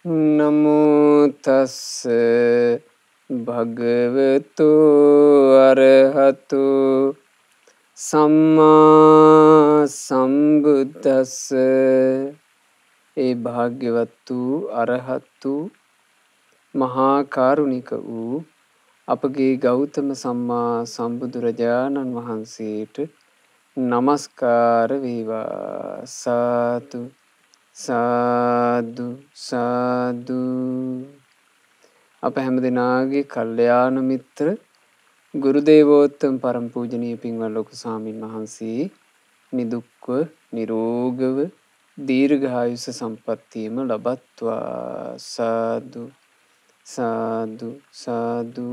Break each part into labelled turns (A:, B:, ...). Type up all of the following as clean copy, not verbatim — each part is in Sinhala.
A: නමෝ තස්ස භගවතු අරහතු සම්මා සම්බුද්දස්ස. ඒ භාග්‍යවත් වූ අරහත් වූ මහා කරුණික වූ අපගේ ගෞතම සම්මා සම්බුදුරජාණන් වහන්සේට නමස්කාර වේවා. සාදු සාදු සාදු. අප හැම දෙනාගේ කල්යාණ මිත්‍ර ගුරු දේවෝත්තම පරම පූජනීය පින්වත් ලොකු ස්වාමීන් වහන්සේ නිදුක්ව නිරෝගව දීර්ඝායුෂ සම්පන්නියම ලබත්වා. සාදු සාදු සාදු.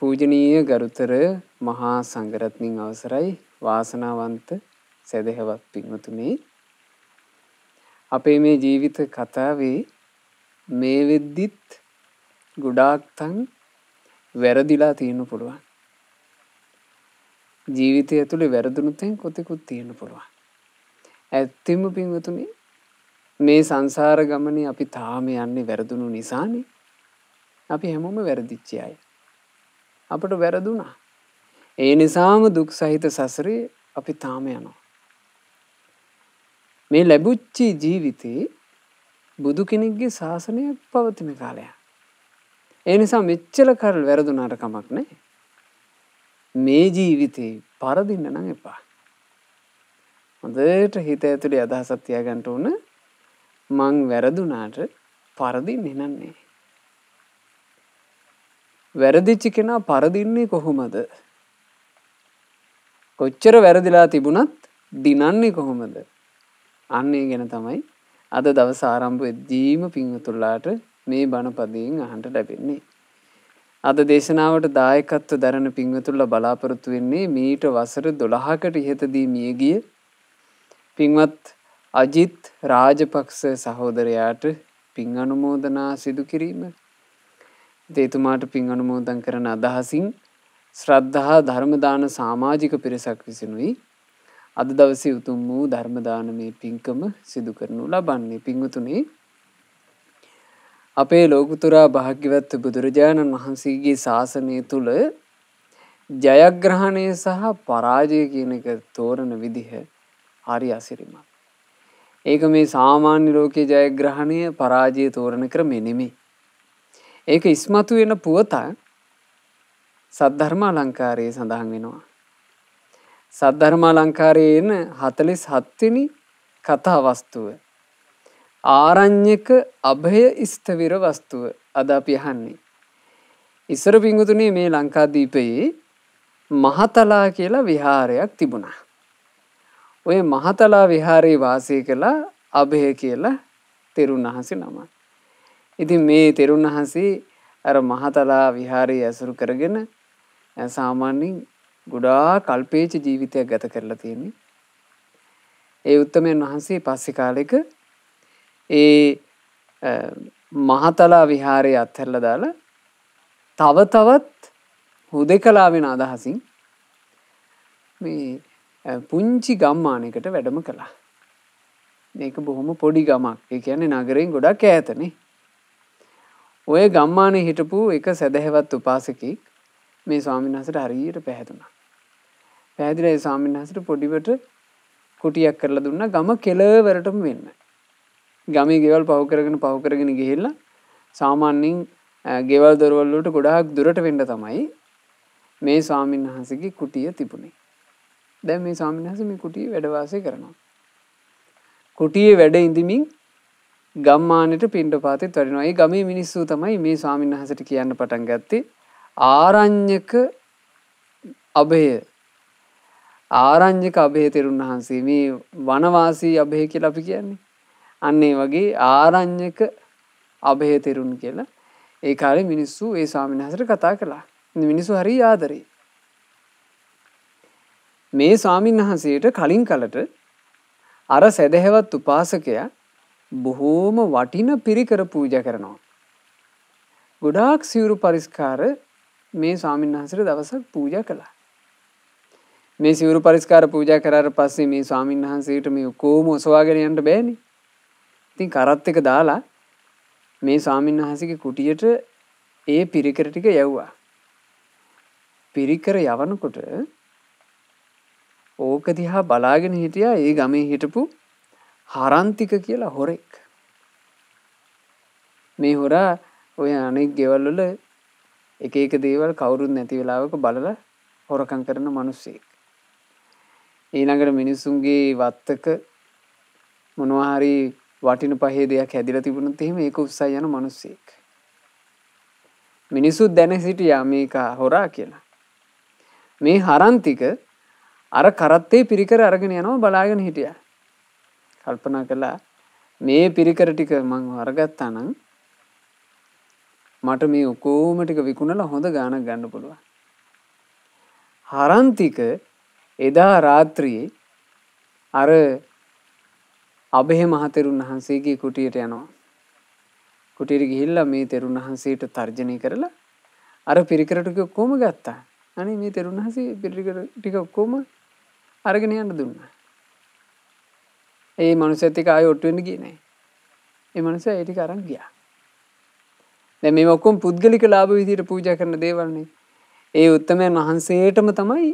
A: පූජනීය ගරුතර මහා සංඝරත්නයන් අවසරයි වාසනාවන්ත සදහවත් පින්වතුනි, අපේ මේ ජීවිත කතාවේ මේ වෙද්දිත් ගොඩාක් තන් වැරදිලා තියෙන්න පුළුවන්. ජීවිතය ඇතුලේ වැරදුණු තැන් කොතෙකුත් තියෙන්න පුළුවන්. ඇත්තෙම පින්වතුනි, මේ සංසාර ගමනේ අපි තාම යන්නේ වැරදුණු නිසානේ. අපි හැමෝම වැරදිච්ච අය. අපට වැරදුනා. ඒ නිසාම දුක් සහිත සසරේ අපි තාම යනවා. මේ ලැබුච්ච ජීවිතේ බුදු කෙනෙක්ගේ ශාසනයක් පවතින කාලයක්. ඒ නිසා මෙච්චර කල් වැරදුනාට කමක් නැහැ. මේ ජීවිතේ පරදින්න නම් එපා. හොඳට හිත ඇතුලේ අදහසක් තියාගන්න ඕන, මං වැරදුනාට පරදින්නේ නැහැ. වැරදිච්ච කෙනා පරදින්නේ කොහොමද? කොච්චර වැරදිලා තිබුණත් දිනන්නේ කොහොමද? අන්නේ ගැන තමයි අද දවස ආරම්භ වෙද්දීම පින්වතුන්ලාට මේ බණ පදයෙන් අහන්න ලැබෙන්නේ. අද දේශනාවට දායකත්ව දරන පින්වතුන්ලා බලාපොරොත්තු වෙන්නේ මීට වසර 12කට ඉහතදී මියගිය පින්වත් අජිත් රාජපක්ෂ සහෝදරයාට පින් අනුමෝදනා සිදු කිරීම. එතුමාට පින් අනුමෝදන් කරන අදහසින් ශ්‍රද්ධා ධර්ම දාන සමාජික පිරිසක් විසිනුයි අද දවසේ උතුම් වූ ධර්ම දානමේ පින්කම සිදු කරනු ලබන්නේ. පින්වතුනි, අපේ ලෝකුතුරා භාග්‍යවත් බුදුරජාණන් වහන්සේගේ ශාසනය තුල ජයග්‍රහණය සහ පරාජය කියන එක තෝරන විදිහ හරි අසිරිමත්. ඒක මේ සාමාන්‍ය ලෝකයේ ජයග්‍රහණය පරාජය තෝරන ක්‍රමෙ නෙමෙයි. ඒක ඉස්මතු වෙන පුවත සද්ධර්ම අලංකාරයේ සඳහන් වෙනවා. සද්ධර්ම අලංකාරයේ එන 47 වෙනි කතා වස්තුව ආරඤ්‍යක අභය ස්ථවිර වස්තුව අද අපි අහන්නේ. ඉස්සර පිංගුතුනේ මේ ලංකාදීපයේ මහතලා කියලා විහාරයක් තිබුණා. ඔය මහතලා විහාරේ වාසය කළා අභය කියලා තෙරුන් වහන්සේ නම. ඉතින් මේ තෙරුන් වහන්සේ අර මහතලා විහාරය ඇසුරු කරගෙන සාමාන්‍යයෙන් ගොඩාක් අල්පේච්ච ජීවිතයක් ගත කරලා තියෙන්නේ. ඒ උත්තමයන් වහන්සේ පස්සේ කාලෙක ඒ මහතලා විහාරය අත්හැරලා දාලා තව තවත් හුදෙකලා වෙන අදහසින් මේ පුංචි ගම්මානයකට වැඩම කළා. මේක බොහොම පොඩි ගමක්. ඒ කියන්නේ නගරයෙන් ගොඩක් ඈතනේ. ඔය ගම්මානේ හිටපු එක සදහැවත් උපාසකෙක් මේ ස්වාමීන් වහන්සේට හරියට පැහැදුනා. පැහැදිලා ඒ ස්වාමීන් වහන්සේට පොඩිවට කුටියක් කරලා දුන්නා ගම කෙළවරටම වෙන්න. ගමේ ගෙවල් පහු කරගෙන ගිහිල්ලා සාමාන්‍යයෙන් ගෙවල් දොරවල් වලට ගොඩාක් දුරට වෙන්න තමයි මේ ස්වාමීන් වහන්සේගේ කුටිය තිබුණේ. දැන් මේ ස්වාමීන් වහන්සේ මේ කුටියේ වැඩ වාසය කරනවා. කුටියේ වැඩ ඉඳිමින් ගම්මානෙට පිණ්ඩපාතෙත් වඩිනවා. ඒ ගමේ මිනිස්සු තමයි මේ ස්වාමීන් වහන්සේට කියන්න පටන් ගත්තේ ආරඤ්‍යක අභය. ආරඤ්‍යක අභය තෙරුන් වහන්සේ, මේ වනවාසී අභය කියලා අපි කියන්නේ. අන්න ඒ වගේ ආරඤ්‍යක අභය තෙරුන් කියලා ඒ කාලේ මිනිස්සු ඒ ස්වාමීන් වහන්සේට කතා කළා. මිනිස්සු හරි ආදරේ. මේ ස්වාමීන් වහන්සේට කලින් කලට අර සදහැවත් උපාසකයා බොහෝම වටින පිරිකර පූජා කරනවා. ගොඩාක් සිවුරු පරිස්කාර මේ ස්වාමීන් වහන්සේට දවසක් පූජා කළා. මේ සිවුරු පරිස්කාර පූජා කරාට පස්සේ මේ ස්වාමීන් වහන්සේට මේ කොහොම ඔසවාගෙන යන්න බෑනේ. ඉතින් කරත් එක දාලා මේ ස්වාමීන් වහන්සේගේ කුටියට ඒ පිරිකර ටික යවුවා. පිරිකර යවනකොට ඕක දිහා බලාගෙන හිටියා ඒ ගමේ හිටපු හරන්තික කියලා හොරෙක්. මේ හොරා ඔය අනෙක් ගෙවල් වල එක එක දේවල් කවුරුත් නැති වෙලාවක බලලා හොරකම් කරන මිනිස්සෙක්. ඊළඟට මිනිසුන්ගේ වත්තක මොනවා හරි වටින පහේ දෙයක් හැදිලා තිබුණොත් එහෙම ඒක උස්සයි යන මිනිස්සෙක්. මිනිසුත් දැන සිටියා මේක හොරා කියලා. මේ හරන්තික අර කරත්තේ පිරිකර අරගෙන යනවා බලාගෙන හිටියා. කල්පනා කළා මේ පිරිකර ටික මං අරගත්තා නම් මට මේ ඔක්කොම ටික විකුණලා හොඳ ගාණක් ගන්න පුළුවන්. හරන්තික එදා රාත්‍රියේ අර අබේ මහතෙරුන් වහන්සේගේ කුටියට යනවා. කුටියට ගිහිල්ලා මේ තෙරුන් වහන්සේට තර්ජනය කරලා අර පිරිකර ටික ඔක්කොම ගත්තා. අනේ මේ තෙරුන් වහන්සේ පිරිකර ටික ඔක්කොම අරගෙන යන්න දුන්නා. ඒ මනුස්සයත් එක්ක ආයෙ ඔට්ටු වෙන්න ගියේ නැහැ. ඒ මනුස්සයා ඒ ටික අරන් ගියා. දැන් මේ ඔක්කොම පුද්ගලික ලාභ විදියට පූජා කරන දේවල් නේ. ඒ උත්තමයන් වහන්සේටම තමයි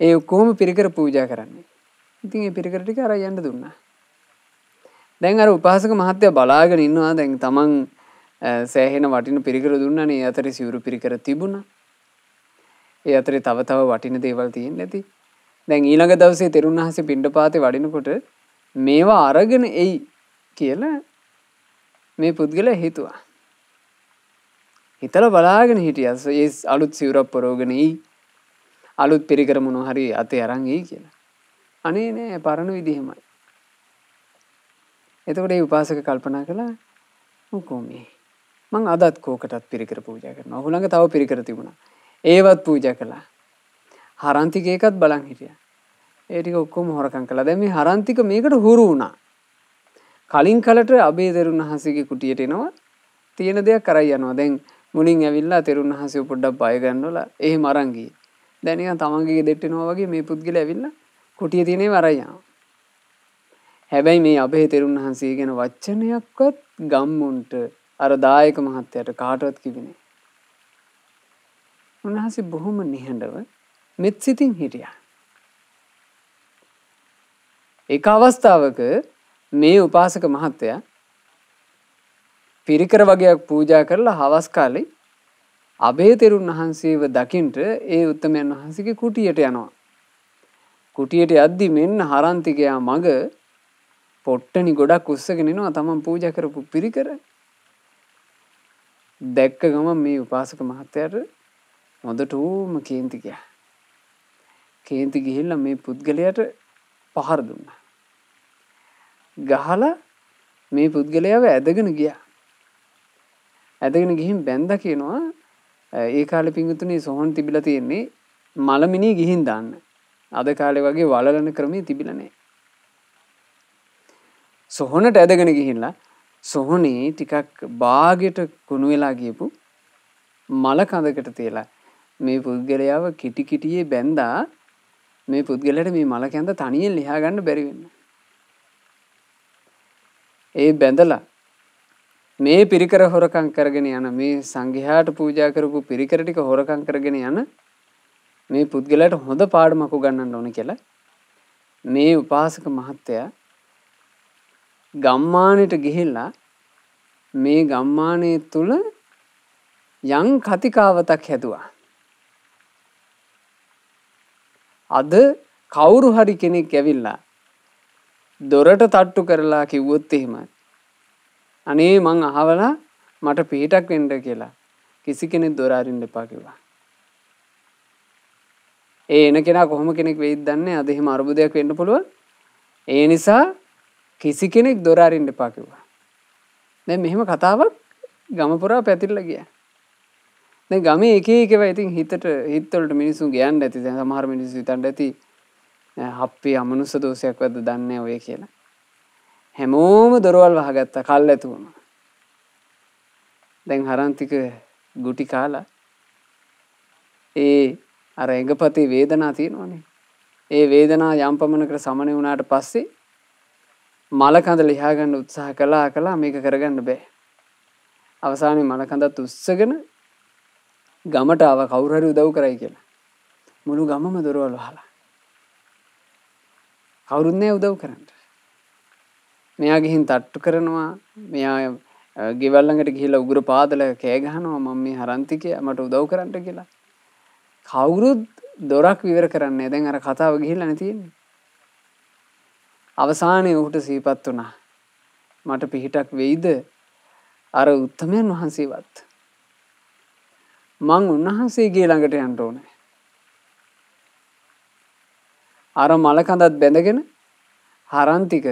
A: ඒ ඔක්කොම පිරිකර පූජා කරන්නේ. ඉතින් ඒ පිරිකර ටික අරන් යන්න දුන්නා. දැන් අර උපාසක මහත්තයා බලාගෙන ඉන්නවා. දැන් තමන් සෑහෙන වටින පිරිකර දුන්නානේ. ඒ අතරේ සිවුරු පිරිකර තිබුණා. ඒ අතරේ තව තව වටින දේවල් තියෙන්න ඇති. දැන් ඊළඟ දවසේ තෙරුන් වහන්සේ පිණ්ඩපාතේ වඩිනකොට මේවා අරගෙන එයි කියලා මේ පුද්ගලයා හිතුවා. හිතලා බලාගෙන හිටියා. ඒ අලුත් සිවුරක් පරවගෙන එයි. අලුත් පිරිකර මොනවා හරි අතේ අරන් එයි කියලා. අනේ නෑ පරණ විදිහමයි. එතකොට ඒ උපාසක කල්පනා කළා මොකෝ මේ මං අදත් කෝකටත් පිරිකර පූජා කරනවා. ඔහු ළඟ තව පිරිකර තිබුණා. ඒවත් පූජා කළා. හරන්තික එකත් බලන් හිටියා. ඒ ටික ඔක්කොම හොරකම් කළා. දැන් මේ හරන්තික මේකට හුරු වුණා. කලින් කලට අබේ තෙරුන් වහන්සේගේ කුටියට එනවා. තියෙන දෙයක් කරයි යනවා. දැන් මුලින් ඇවිල්ලා තෙරුන් වහන්සේ පොඩ්ඩක් බය ගන්නවලා එහෙම අරන් ගියේ. දැන් නිකන් තමන්ගේ ගෙදෙට්ට එනවා වගේ මේ පුද්ගලයා ඇවිල්ලා කුටියේ තියෙන ඒවා අරයි යනවා. හැබැයි මේ අබේ තෙරුන් වහන්සේ ගැන වචනයක්වත් ගම්මුන්ට අර දායක මහත්තයාට කාටවත් කිව්වේ නෑ. උන්වහන්සේ බොහොම නිහඬව මෙත් සිතින් හිටියා. එක අවස්ථාවක මේ උපාසක මහත්තයා පිරිකර වගේක් පූජා කරලා හවස් කාලේ අබේ තෙරුන් වහන්සේව දකින්ට ඒ උත්තමයන් වහන්සේගේ කුටියට යනවා. කුටියට යද්දි මෙන්න හරන්තිකයා මග පොට්ටනි ගොඩක් උස්සගෙන එනවා තමන් පූජා කරපු පිරිකර. දැක්ක ගමන් මේ උපාසක මහත්තයාට හොඳටම කේන්ති ගියා. කේන්ති ගිහිල්ලා මේ පුද්ගලයාට පහර දුන්නා. ගහලා මේ පුද්ගලයාව ඇදගෙන ගියා. ඇදගෙන ගිහින් බැන්දා කියනවා ඒ කාලේ පිංගුතුනේ සොහොන් තිබිලා තියෙන්නේ මලමිනී ගිහින් දාන්න. අද කාලේ වගේ වලලන ක්‍රමේ තිබිලා නැහැ. සොහොනට ඇදගෙන ගිහිල්ලා සොහොනේ ටිකක් බාගෙට කුණු වෙලා ගියපු මල කඳකට තියලා මේ පුද්ගලයාව කිටි කිටියේ බැන්දා මේ පුද්ගලයාට මේ මල කඳ තනියෙන් ලියා ගන්න බැරි වෙන්න. ඒ බැඳලා මේ පිරිකර හොරකම් කරගෙන යන මේ සංඝයාට පූජා කරපු පිරිකර ටික හොරකම් කරගෙන යන මේ පුද්ගලයාට හොඳ පාඩමක් උගන්වන්න ඕන කියලා මේ උපාසක මහත්තයා ගම්මානෙට ගිහිල්ලා මේ ගම්මානයේ තුල යම් කතිකාවතක් හැදුවා. අද කවුරු හරි කෙනෙක් ඇවිල්ලා දොරට තට්ටු කරලා කිව්වොත් එහෙම අනේ මං අහවලා මට පිටක් වෙන්න කියලා කිසි කෙනෙක් දොර අරින්න එපා කිව්වා. ඒ එන කෙනා කොහොම කෙනෙක් වෙයිද දන්නේ අද එහෙම අරුබුදයක් වෙන්න පුළුවන්. ඒ නිසා කිසි කෙනෙක් දොර අරින්න එපා කිව්වා. දැන් මෙහෙම කතාවක් ගම පුරා පැතිරලා ගියා. දැන් ගමේ එක එකව ඉතින් හිතවලට මිනිස්සු ගයන්න ඇති. දැන් සමහර මිනිස්සු හිතන්න ඇති හප්පේ අමනුෂ්‍ය දෝෂයක් වද්ද දන්නේ ඔය කියලා. හැමෝම දොරවල් වහගත්තා කල් ඇතුවම. දැන් හරන්තික ගුටි කාලා ඒ අර එඟපතේ වේදනාව තියෙනවනේ. ඒ වේදනාව යම් පමණකට සමනය වුණාට පස්සේ මලකඳ ලියා ගන්න උත්සාහ කළා මේක කරගන්න බෑ. අවසානයේ මලකඳත් උස්සගෙන ගමට ආව කවුරු හරි උදව් කරයි කියලා. මුළු ගමම දොරවල් වහලා. කවුරුත් නෑ උදව් කරන්න. මෙයා ගිහින් තට්ටු කරනවා. මෙයා ගෙවල් ළඟට ගිහිල්ලා උගුර පාදලා කෑ ගහනවා මම මේ හරන්තිකයා මට උදව් කරන්න කියලා. කවුරුත් දොරක් විවර කරන්නේ. දැන් අර කතාව ගිහිල්ලා නේ තියෙන්නේ. අවසානයේ ඔහුට සිහිපත් වුණා. මට පිහිටක් වෙයිද අර උත්තමයන් වහන්සේවත්. මං උන්වහන්සේගේ ළඟට යන්න ඕනේ. අර මලකඳත් බැඳගෙන හරන්තික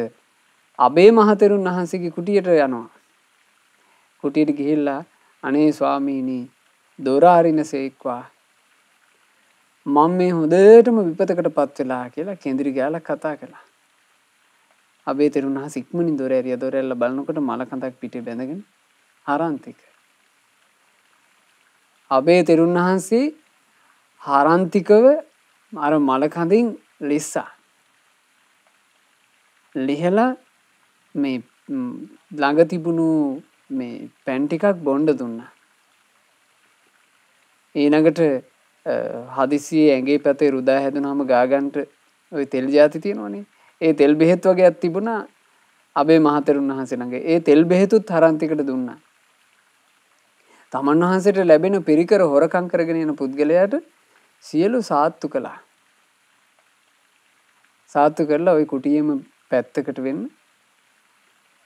A: අබේ මහතෙරුන් වහන්සේගේ කුටියට යනවා. කුටියට ගිහිල්ලා අනේ ස්වාමීනි දොර අරිනසේක්වා මම මේ හොඳටම විපතකටපත් වෙලා කියලා කෙන්දිරි ගාලා කතා කළා. අබේ තෙරුන් වහන්සේ ඉක්මනින් දොර ඇරියා. දොර ඇරලා බලනකොට මලකඳක් පිටේ බැඳගෙන හරන්තික. අබේ තෙරුන් වහන්සේ හරන්තිකව අර මලකඳින් ලිස්සා. ලිහලා මේ ළඟ තිබුණු මේ පැන් ටිකක් බොන්න දුන්නා. ඊළඟට හදිසියේ ඇඟේ පැතේ රුදා හැදුනහම ගාගන්ට ওই තෙල් ಜಾති තියෙනවනේ. ඒ තෙල් බෙහෙත් වගේක් තිබුණා අබේ මහතෙරුන් වහන්සේ ළඟ. ඒ තෙල් බෙහෙතුත් හරන්තිකට දුන්නා. තමන් වහන්සේට ලැබෙන පිරිකර හොරකම් කරගෙන යන පුද්ගලයාට සියලු සාත්තු කළා. සාත්තු කරලා ওই කුටියේම පැත්තකට වෙන්න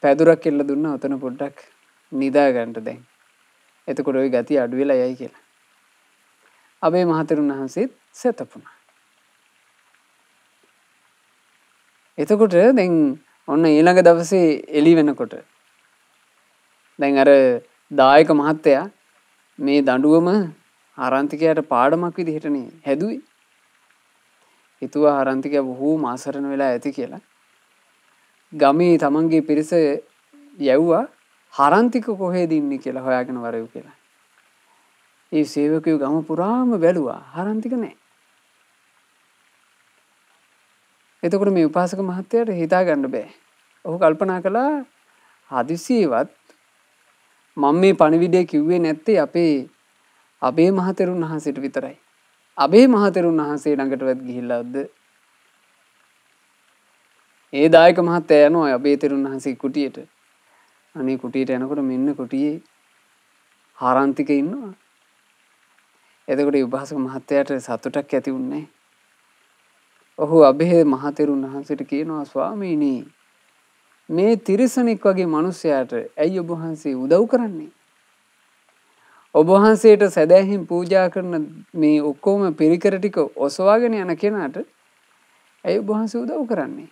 A: පැදුරක් එල්ල දුන්නා. ඔතන පොඩ්ඩක් නිදා ගන්න දැන්. එතකොට ওই ගතිය අඩු වෙලා යයි කියලා. අබේ මහතෙරුන් වහන්සේත් සතපුණා. එතකොට දැන් ඔන්න ඊළඟ දවසේ එළි වෙනකොට දැන් අර දායක මහත්තයා මේ දඬුවම ආරන්තිකයාට පාඩමක් විදිහටනේ හැදුවේ. හිතුවා ආරන්තිකයා බොහෝම ආසරණ වෙලා ඇති කියලා. ගමේ තමන්ගේ පිරිස යවුවා ආරන්තික කොහෙද ඉන්නේ කියලා හොයාගෙන වරෙව් කියලා. ඒ සේවකයෝ ගම පුරාම බැලුවා ආරන්තික නැහැ. එතකොට මේ උපාසක මහත්තයාට හිතා ගන්න බෑ. ඔහු කල්පනා කළා හදිසියෙවත් මම මේ පණිවිඩය කිව්වේ නැත්තේ අපේ මහතෙරුන් වහන්සේට විතරයි. අබේ මහතෙරුන් වහන්සේ ළඟටවත් ගිහිල්ලාද? ඒ දායක මහත්තයා යනවා අබේ තෙරුන් වහන්සේ කුටියට. අනේ කුටියට යනකොට මෙන්න කුටියේ ආරන්තික ඉන්නවා. එතකොට උපාසක මහත්තයාට සතුටක් ඇති වුණේ. ඔහු අබේ මහතෙරුන් වහන්සේට කියනවා ස්වාමීනි මේ තිරිසනෙක් වගේ මිනිසයාට ඇයි ඔබ වහන්සේ උදව් කරන්නේ? ඔබ වහන්සේට සදැහින් පූජා කරන මේ ඔක්කොම පිරිකර ටික ඔසවාගෙන යන කෙනාට ඇයි ඔබ වහන්සේ උදව් කරන්නේ?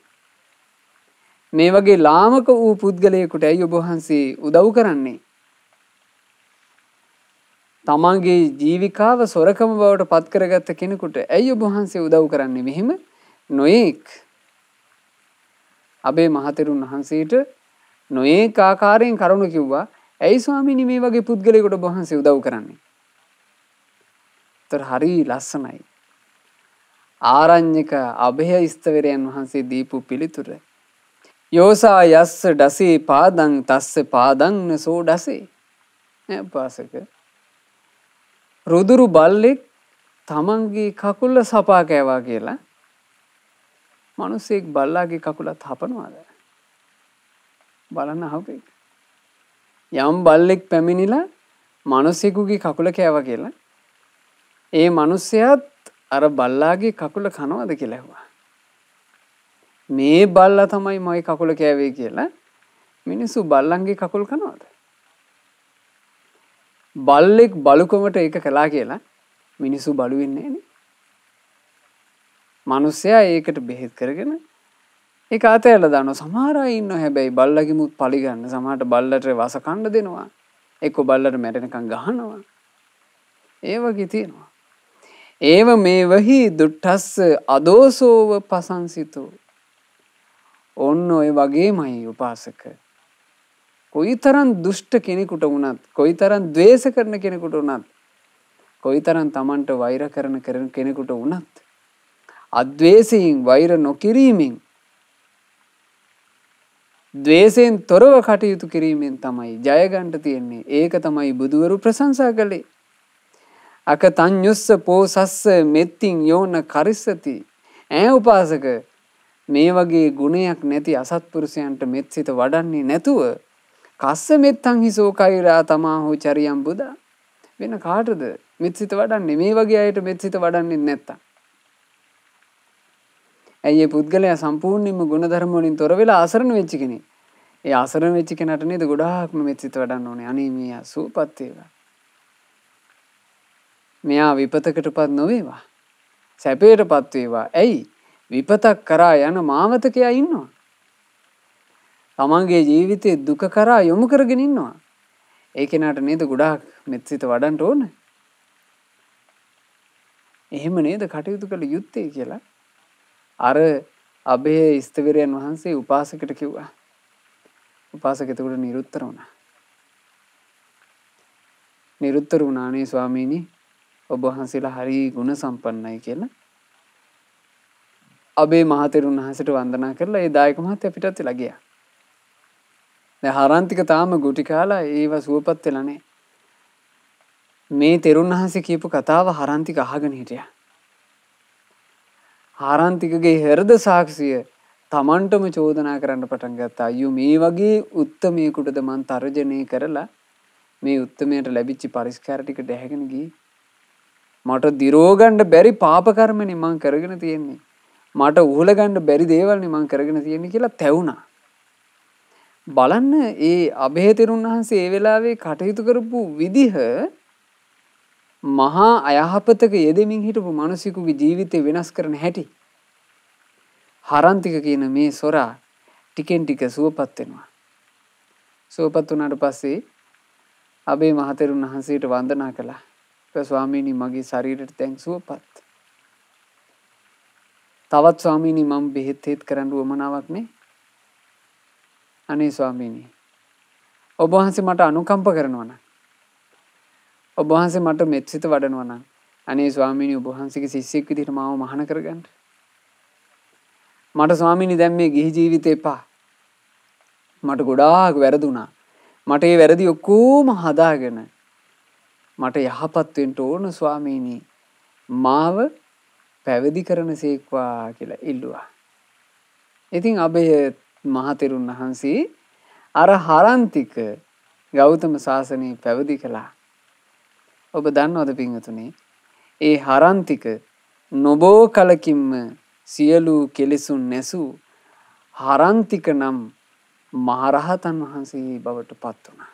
A: මේ වගේ ලාමක වූ පුද්ගලයෙකුට ඇයි ඔබ වහන්සේ උදව් කරන්නේ? තමන්ගේ ජීවිකාව සොරකම බවට පත් කරගත්ත කෙනෙකුට ඇයි ඔබ වහන්සේ උදව් කරන්නේ? මෙහිම නොඑක් අබේ මහතෙරුන් වහන්සේට නොඑක ආකාරයෙන් කරුණු කිව්වා. ඇයි ස්වාමීනි මේ වගේ පුද්ගලයෙකුට ඔබ වහන්සේ උදව් කරන්නේ? ඒතර හරි ලස්සනයි. ආරණ්‍යක අභය ස්තවරයන් වහන්සේ දීපු පිළිතුර. යෝසා යස්ස ඩසේ පාදං තස්ස පාදං නසෝ ඩසේ. පාසක රුදුරු බල්ලෙක් තමන්ගේ කකුල සපා කෑවා කියලා මිනිස්සෙක් බල්ලාගේ කකුලත් හපනවාද? බලන්න අහපේ. යම් බල්ලෙක් පැමිණිලා මිනිසෙකුගේ කකුල කෑවා කියලා ඒ මිනිසයාත් අර බල්ලාගේ කකුල කනවද කියලා ඇහුවා. මේ බල්ලා තමයි මගේ කකුල කෑවේ කියලා මිනිස්සු බල්ලන්ගේ කකුල් කනවද? බල්ලෙක් බලුකමට ඒක කළා කියලා මිනිස්සු බලු වෙන්නේ නෑනේ. මිනිස්සයා ඒකට බෙහෙත් කරගෙන ඒක අතහැරලා දානවා. සමහර අය ඉන්නවා හැබැයි බල්ලගේ මුත් පලි ගන්න. සමහරට බල්ලට වස කන්න දෙනවා. එක්ක බල්ලට මැරෙනකන් ගහනවා. ඒ වගේ තියෙනවා. ඒව මේවහි දුට්ටස්ස අදෝසෝව පසංසිතෝ. ඔන්න ඔය වගේමයි උපාසක. කොයිතරම් දුෂ්ට කෙනෙකුට වුණත්, කොයිතරම් ද්වේෂ කරන කෙනෙකුට වුණත්, කොයිතරම් Tamanට වෛර කරන කෙනෙකුට වුණත් අද්වේෂයෙන් වෛර නොකිරීමෙන් ද්වේෂයෙන් තොරව කටයුතු කිරීමෙන් තමයි ජය ගන්න තියෙන්නේ. ඒක තමයි බුදුවරු ප්‍රශංසා කළේ. අක තඤ්ඤුස්ස පෝසස්ස මෙත්තිං යෝන කරිස්සති. උපාසක මේ වගේ ගුණයක් නැති අසත්පුරුෂයන්ට මෙත් සිත වඩන්නේ නැතුව කස්ස මෙත්තං හිසෝ කෛරා තමාහෝ චරියම් බුදා. වෙන කාටද මෙත් සිත වඩන්නේ? මේ වගේ අයට මෙත් සිත වඩන්නේ නැත්තම්. ඇයි මේ පුද්ගලයා සම්පූර්ණයෙන්ම ගුණධර්ම වලින් තොර වෙලා අසරණ වෙච්ච කෙනෙක්. ඒ අසරණ වෙච්ච කෙනාට නේද ගොඩාක්ම මෙත් සිත වඩන්න ඕනේ. අනේ මෙයා සූපත් වේවා. මෙයා විපතකටපත් නොවේවා. සැපයටපත් වේවා. ඇයි? විපතක් කරා යන මාවතකයා ඉන්නවා. තමන්ගේ ජීවිතේ දුක කරා යොමු කරගෙන ඉන්නවා. ඒ කෙනාට නේද ගොඩාක් මෙත් සිත වඩන්න ඕන. එහෙම නේද කටයුතු කළ යුත්තේ කියලා අර අබේ ස්තවිරයන් වහන්සේ උපාසකට කිව්වා. උපාසක එතකොට නිරුත්තර වුණා. නිරුත්තර වුණානේ ස්වාමීනි ඔබ වහන්සේලා හරි ගුණ සම්පන්නයි කියලා. අබේ මහතෙරුන් වහන්සේට වන්දනා කරලා ඒ දායක මහත්තයා පිටත් වෙලා ගියා. දැන් හරන්තික තාම ගුටි කාලා ඒව සුවපත් වෙලා නැහැ. මේ තෙරුන් වහන්සේ කියපු කතාව හරන්තික අහගෙන හිටියා. හරන්තිකගේ හෘද සාක්ෂිය තමන්ටම චෝදනා කරන්න පටන් ගත්තා. අයියෝ මේ වගේ උත්තමයෙකුටද මං තර්ජනය කරලා මේ උත්තමයට ලැබිච්ච පරිස්කාර ටික දැහැගෙන ගියේ. මට දිරෝ ගන්න බැරි පාප කර්මනේ මං කරගෙන තියෙන්නේ. මට උහුල ගන්න බැරි දේවල්නේ මං කරගෙන තියෙන්නේ කියලා තැවුණා. බලන්න ඒ අබේ තෙරුන් වහන්සේ ඒ වෙලාවේ කටයුතු කරපු විදිහ මහා අයහපතක යෙදෙමින් හිටපු මිනිසෙකුගේ ජීවිතේ වෙනස් කරන හැටි. හරන්තික කියන මේ සොරා ටිකෙන් ටික සුවපත් වෙනවා. සුවපත් වුණාට පස්සේ අබේ මහතෙරුන් වහන්සේට වන්දනා කළා. ස්වාමීනි මගේ ශරීරෙට දැන් සුවපත්. තවත් ස්වාමීනි මම බෙහෙත් හේත් කරන්න උවමනාවක් නේ. අනේ ස්වාමීනි ඔබ වහන්සේ මට අනුකම්ප කරනවා නම් ඔබ වහන්සේ මට මෙත්සිත වඩනවා නම් අනේ ස්වාමීනි ඔබ වහන්සේගේ ශිෂ්‍යෙක් විදිහට මාව මහාන කරගන්න. මට ස්වාමීනි දැන් මේ ගිහි ජීවිතේ එපා. මට ගොඩාක් වැරදුනා. මට ඒ වැරදි ඔක්කොම හදාගෙන මට යහපත් වෙන්න ඕන ස්වාමීනි. මාව පැවිදි කරනසේක්වා කියලා ඉල්ලුවා. ඉතින් අබේ මහතෙරුන් වහන්සේ අර හරන්තික ගෞතම සාසනය පැවිදි කළා. ඔබ දන්නවද පින්වතුනි? ඒ හරන්තික නොබෝ කලකින්ම සියලු කෙලෙසුන් නැසූ හරන්තික නම් මහරහතන් වහන්සේ බවට පත් වුණා.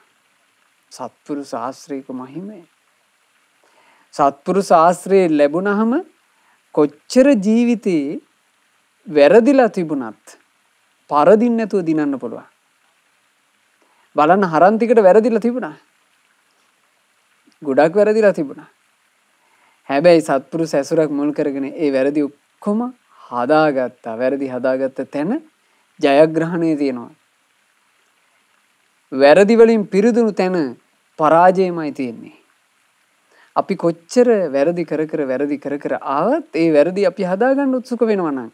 A: සත්පුරුෂ ආශ්‍රයක මහිමය. සත්පුරුෂ ආශ්‍රය ලැබුණහම කොච්චර ජීවිතේ වැරදිලා තිබුණත් පරදින්න නැතුව දිනන්න පුළුවන්. බලන්න හරන්තිකට වැරදිලා තිබුණා. ගොඩක් වැරදිලා තිබුණා. හැබැයි සත්පුරුෂ ඇසුරක් මුල් කරගෙන ඒ වැරදි ඔක්කොම හදාගත්තා. වැරදි හදාගත්ත තැන ජයග්‍රහණය තියෙනවා. වැරදි වලින් පිරිදුණු තැන පරාජයමයි තියෙන්නේ. අපි කොච්චර වැරදි කර කර ආවත් ඒ වැරදි අපි හදාගන්න උත්සුක වෙනවා නම්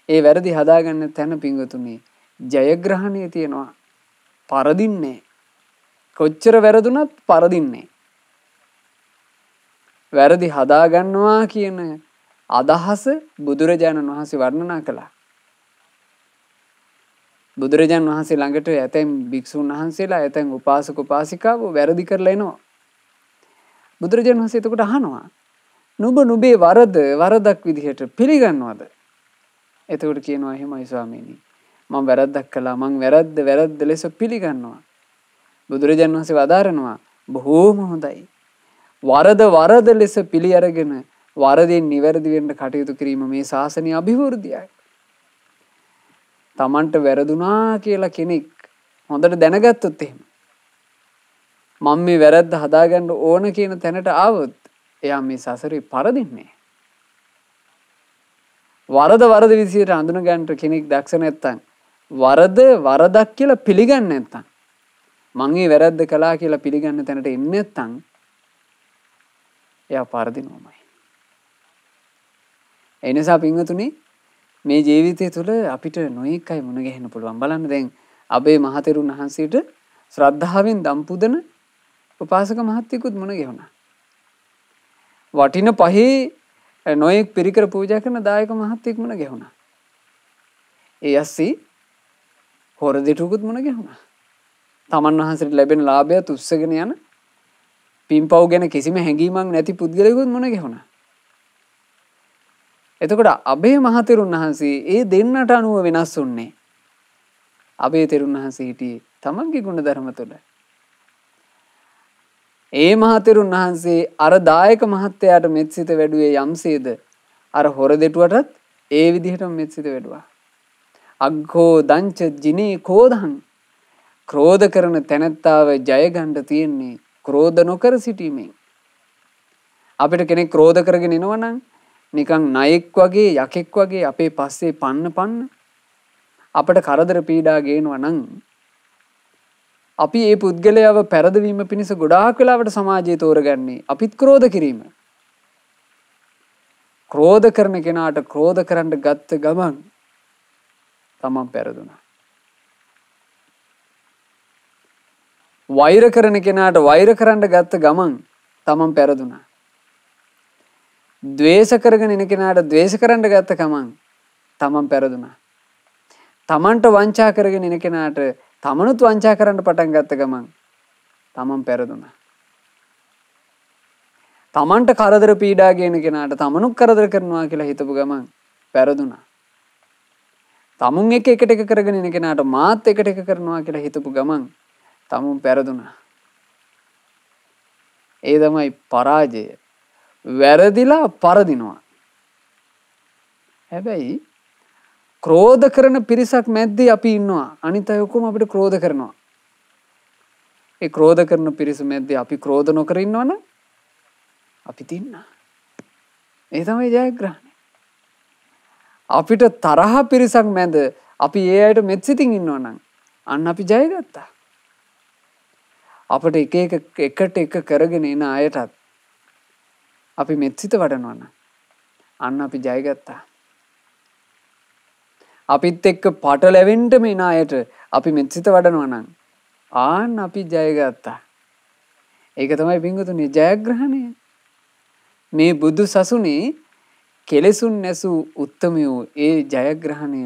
A: ඒ වැරදි හදාගන්න තැන පිංගුතුනි ජයග්‍රහණය තියෙනවා. පරදින්නේ. කොච්චර වැරදුනත් පරදින්නේ. වැරදි හදාගන්නවා කියන අදහස බුදුරජාණන් වහන්සේ වර්ණනා කළා. බුදුරජාණන් වහන්සේ ළඟට ඇතැම් භික්ෂුන් වහන්සේලා ඇතැම් උපාසක උපාසිකාවෝ වැරදි කරලා එනවා. බුදුරජාණන් වහන්සේ එතකොට අහනවා නුඹ නුඹේ වරදක් විදිහට පිළිගන්නවද? එතකොට කියනවා එහෙමයි ස්වාමීනි. මම වැරද්දක් කළා. මං වැරද්ද ලෙස පිළිගන්නවා. බුදුරජාණන් වහන්සේ වදාරනවා බොහෝම හොඳයි. වරද ලෙස පිළි අරගෙන වරදෙන් නිවැරදි වෙන්න කටයුතු කිරීම මේ ශාසනීය අභිවෘද්ධියක්. තමන්ට වැරදුනා කියලා කෙනෙක් හොඳට දැනගත්තොත් එහෙම මම මේ වැරද්ද හදාගන්න ඕන කියන තැනට ආවොත් එයා මේ සසරේ පරදින්නේ. වරද විදිහට හඳුන ගන්න කෙනෙක් දක්ෂ නැත්තම් වරදක් කියලා පිළිගන්නේ නැත්තම් මං මේ වැරද්ද කළා කියලා පිළිගන්න තැනට එන්නේ නැත්තම් එයා පරදිනවමයි. ඒ නිසා පින්වතුනි මේ ජීවිතය තුළ අපිට නොයෙක් අය මුණ ගැහෙන්න පුළුවන්. බලන්න දැන් අබේ මහතෙරුන් වහන්සේට ශ්‍රද්ධාවෙන් දම් පුදන උපාසක මහත්තයෙකුත් මුණ ගැහුණා. වටින පහේ නොයෙක් පිරිකර පූජා කරන දායක මහත්තයෙක් මුණ ගැහුණා. ඒ ඇස්සී හොර දෙටුකුත් මුණ ගැහුණා. තමන් වහන්සේට ලැබෙන ලාභයත් උස්සගෙන යන පින්පව් ගැන කිසිම හැඟීමක් නැති පුද්ගලයෙකුත් මුණ ගැහුණා. එතකොට අබේ මහතෙරුන් වහන්සේ ඒ දෙන්නට අනුව වෙනස් වුන්නේ. අබේ තෙරුන් වහන්සේ හිටියේ තමන්ගේ ගුණ ධර්ම තුළ. ඒ මහතෙරුන් වහන්සේ අර දායක මහත්තයාට මෙත්සිත වැඩුවේ යම්සේද අර හොර දෙටුවටත් ඒ විදිහටම මෙත්සිත වැඩුවා. අග්ගෝ දංච ජිනේ කෝධං ක්‍රෝධ කරන තැනැත්තාව ජය ගන්න තියෙන්නේ ක්‍රෝධ නොකර සිටීමෙන්. අපිට කෙනෙක් ක්‍රෝධ කරගෙන එනවා නම් නිකන් නයෙක් වගේ යකෙක් වගේ අපේ පස්සේ පන්න අපිට කරදර පීඩා ගේනවා නම් අපි ඒ පුද්ගලයාව පෙරදවීම පිණිස ගොඩාක් වෙලාවට සමාජයේ තෝරගන්නේ අපිත් ක්‍රෝධ කිරීම. ක්‍රෝධ කරන කෙනාට ක්‍රෝධ කරන්න ගත්ත ගමන් තමන් පෙරදුනා. වෛර කරන කෙනාට වෛර කරන්න ගත්ත ගමන් තමන් පෙරදුනා. ද්වේෂ කරගෙන ඉන්න කෙනාට ද්වේෂ කරන්න ගත්ත ගමන් තමන් පෙරදුනා. තමන්ට වංචා කරගෙන ඉන්න කෙනාට තමනුත් වංචා කරන්න පටන් ගත්ත ගමන් තමන් පෙරදුනා. තමන්ට කරදර පීඩා ගේන කෙනාට තමනුත් කරදර කරනවා කියලා හිතපු ගමන් පෙරදුනා. තමුන් එකට එක කරගෙන ඉන්න කෙනාට මාත් එකට එක කරනවා කියලා හිතපු ගමන් තමුන් පෙරදුනා. ඒ තමයි පරාජය. වැරදිලා පරදිනවා. හැබැයි ක්‍රෝධ කරන පිරිසක් මැද්දේ අපි ඉන්නවා. අනිත් අය ඔක්කොම අපිට ක්‍රෝධ කරනවා. ඒ ක්‍රෝධ කරන පිරිස මැද්දේ අපි ක්‍රෝධ නොකර ඉන්නවනම් අපි තින්නා. ඒ තමයි ජයග්‍රහණය. අපිට තරහ පිරිසක් මැද අපි ඒ අයට මෙත්සිතින් ඉන්නවනම් අන්න අපි ජය ගත්තා. අපිට එකට එක කරගෙන එන අයටත් අපි මෙත්සිත වඩනවා නම් අන්න අපි ජය ගත්තා. අපිත් එක්ක පටලැවෙන්න මේ නායට අපි මෙත්සිත වඩනවා නම් ආන්න අපි ජය ගත්තා. ඒක තමයි පින්වතුනි ජයග්‍රහණය. මේ බුදු සසුනේ කෙලෙසුන් නැසූ උත්තමයෝ ඒ ජයග්‍රහණය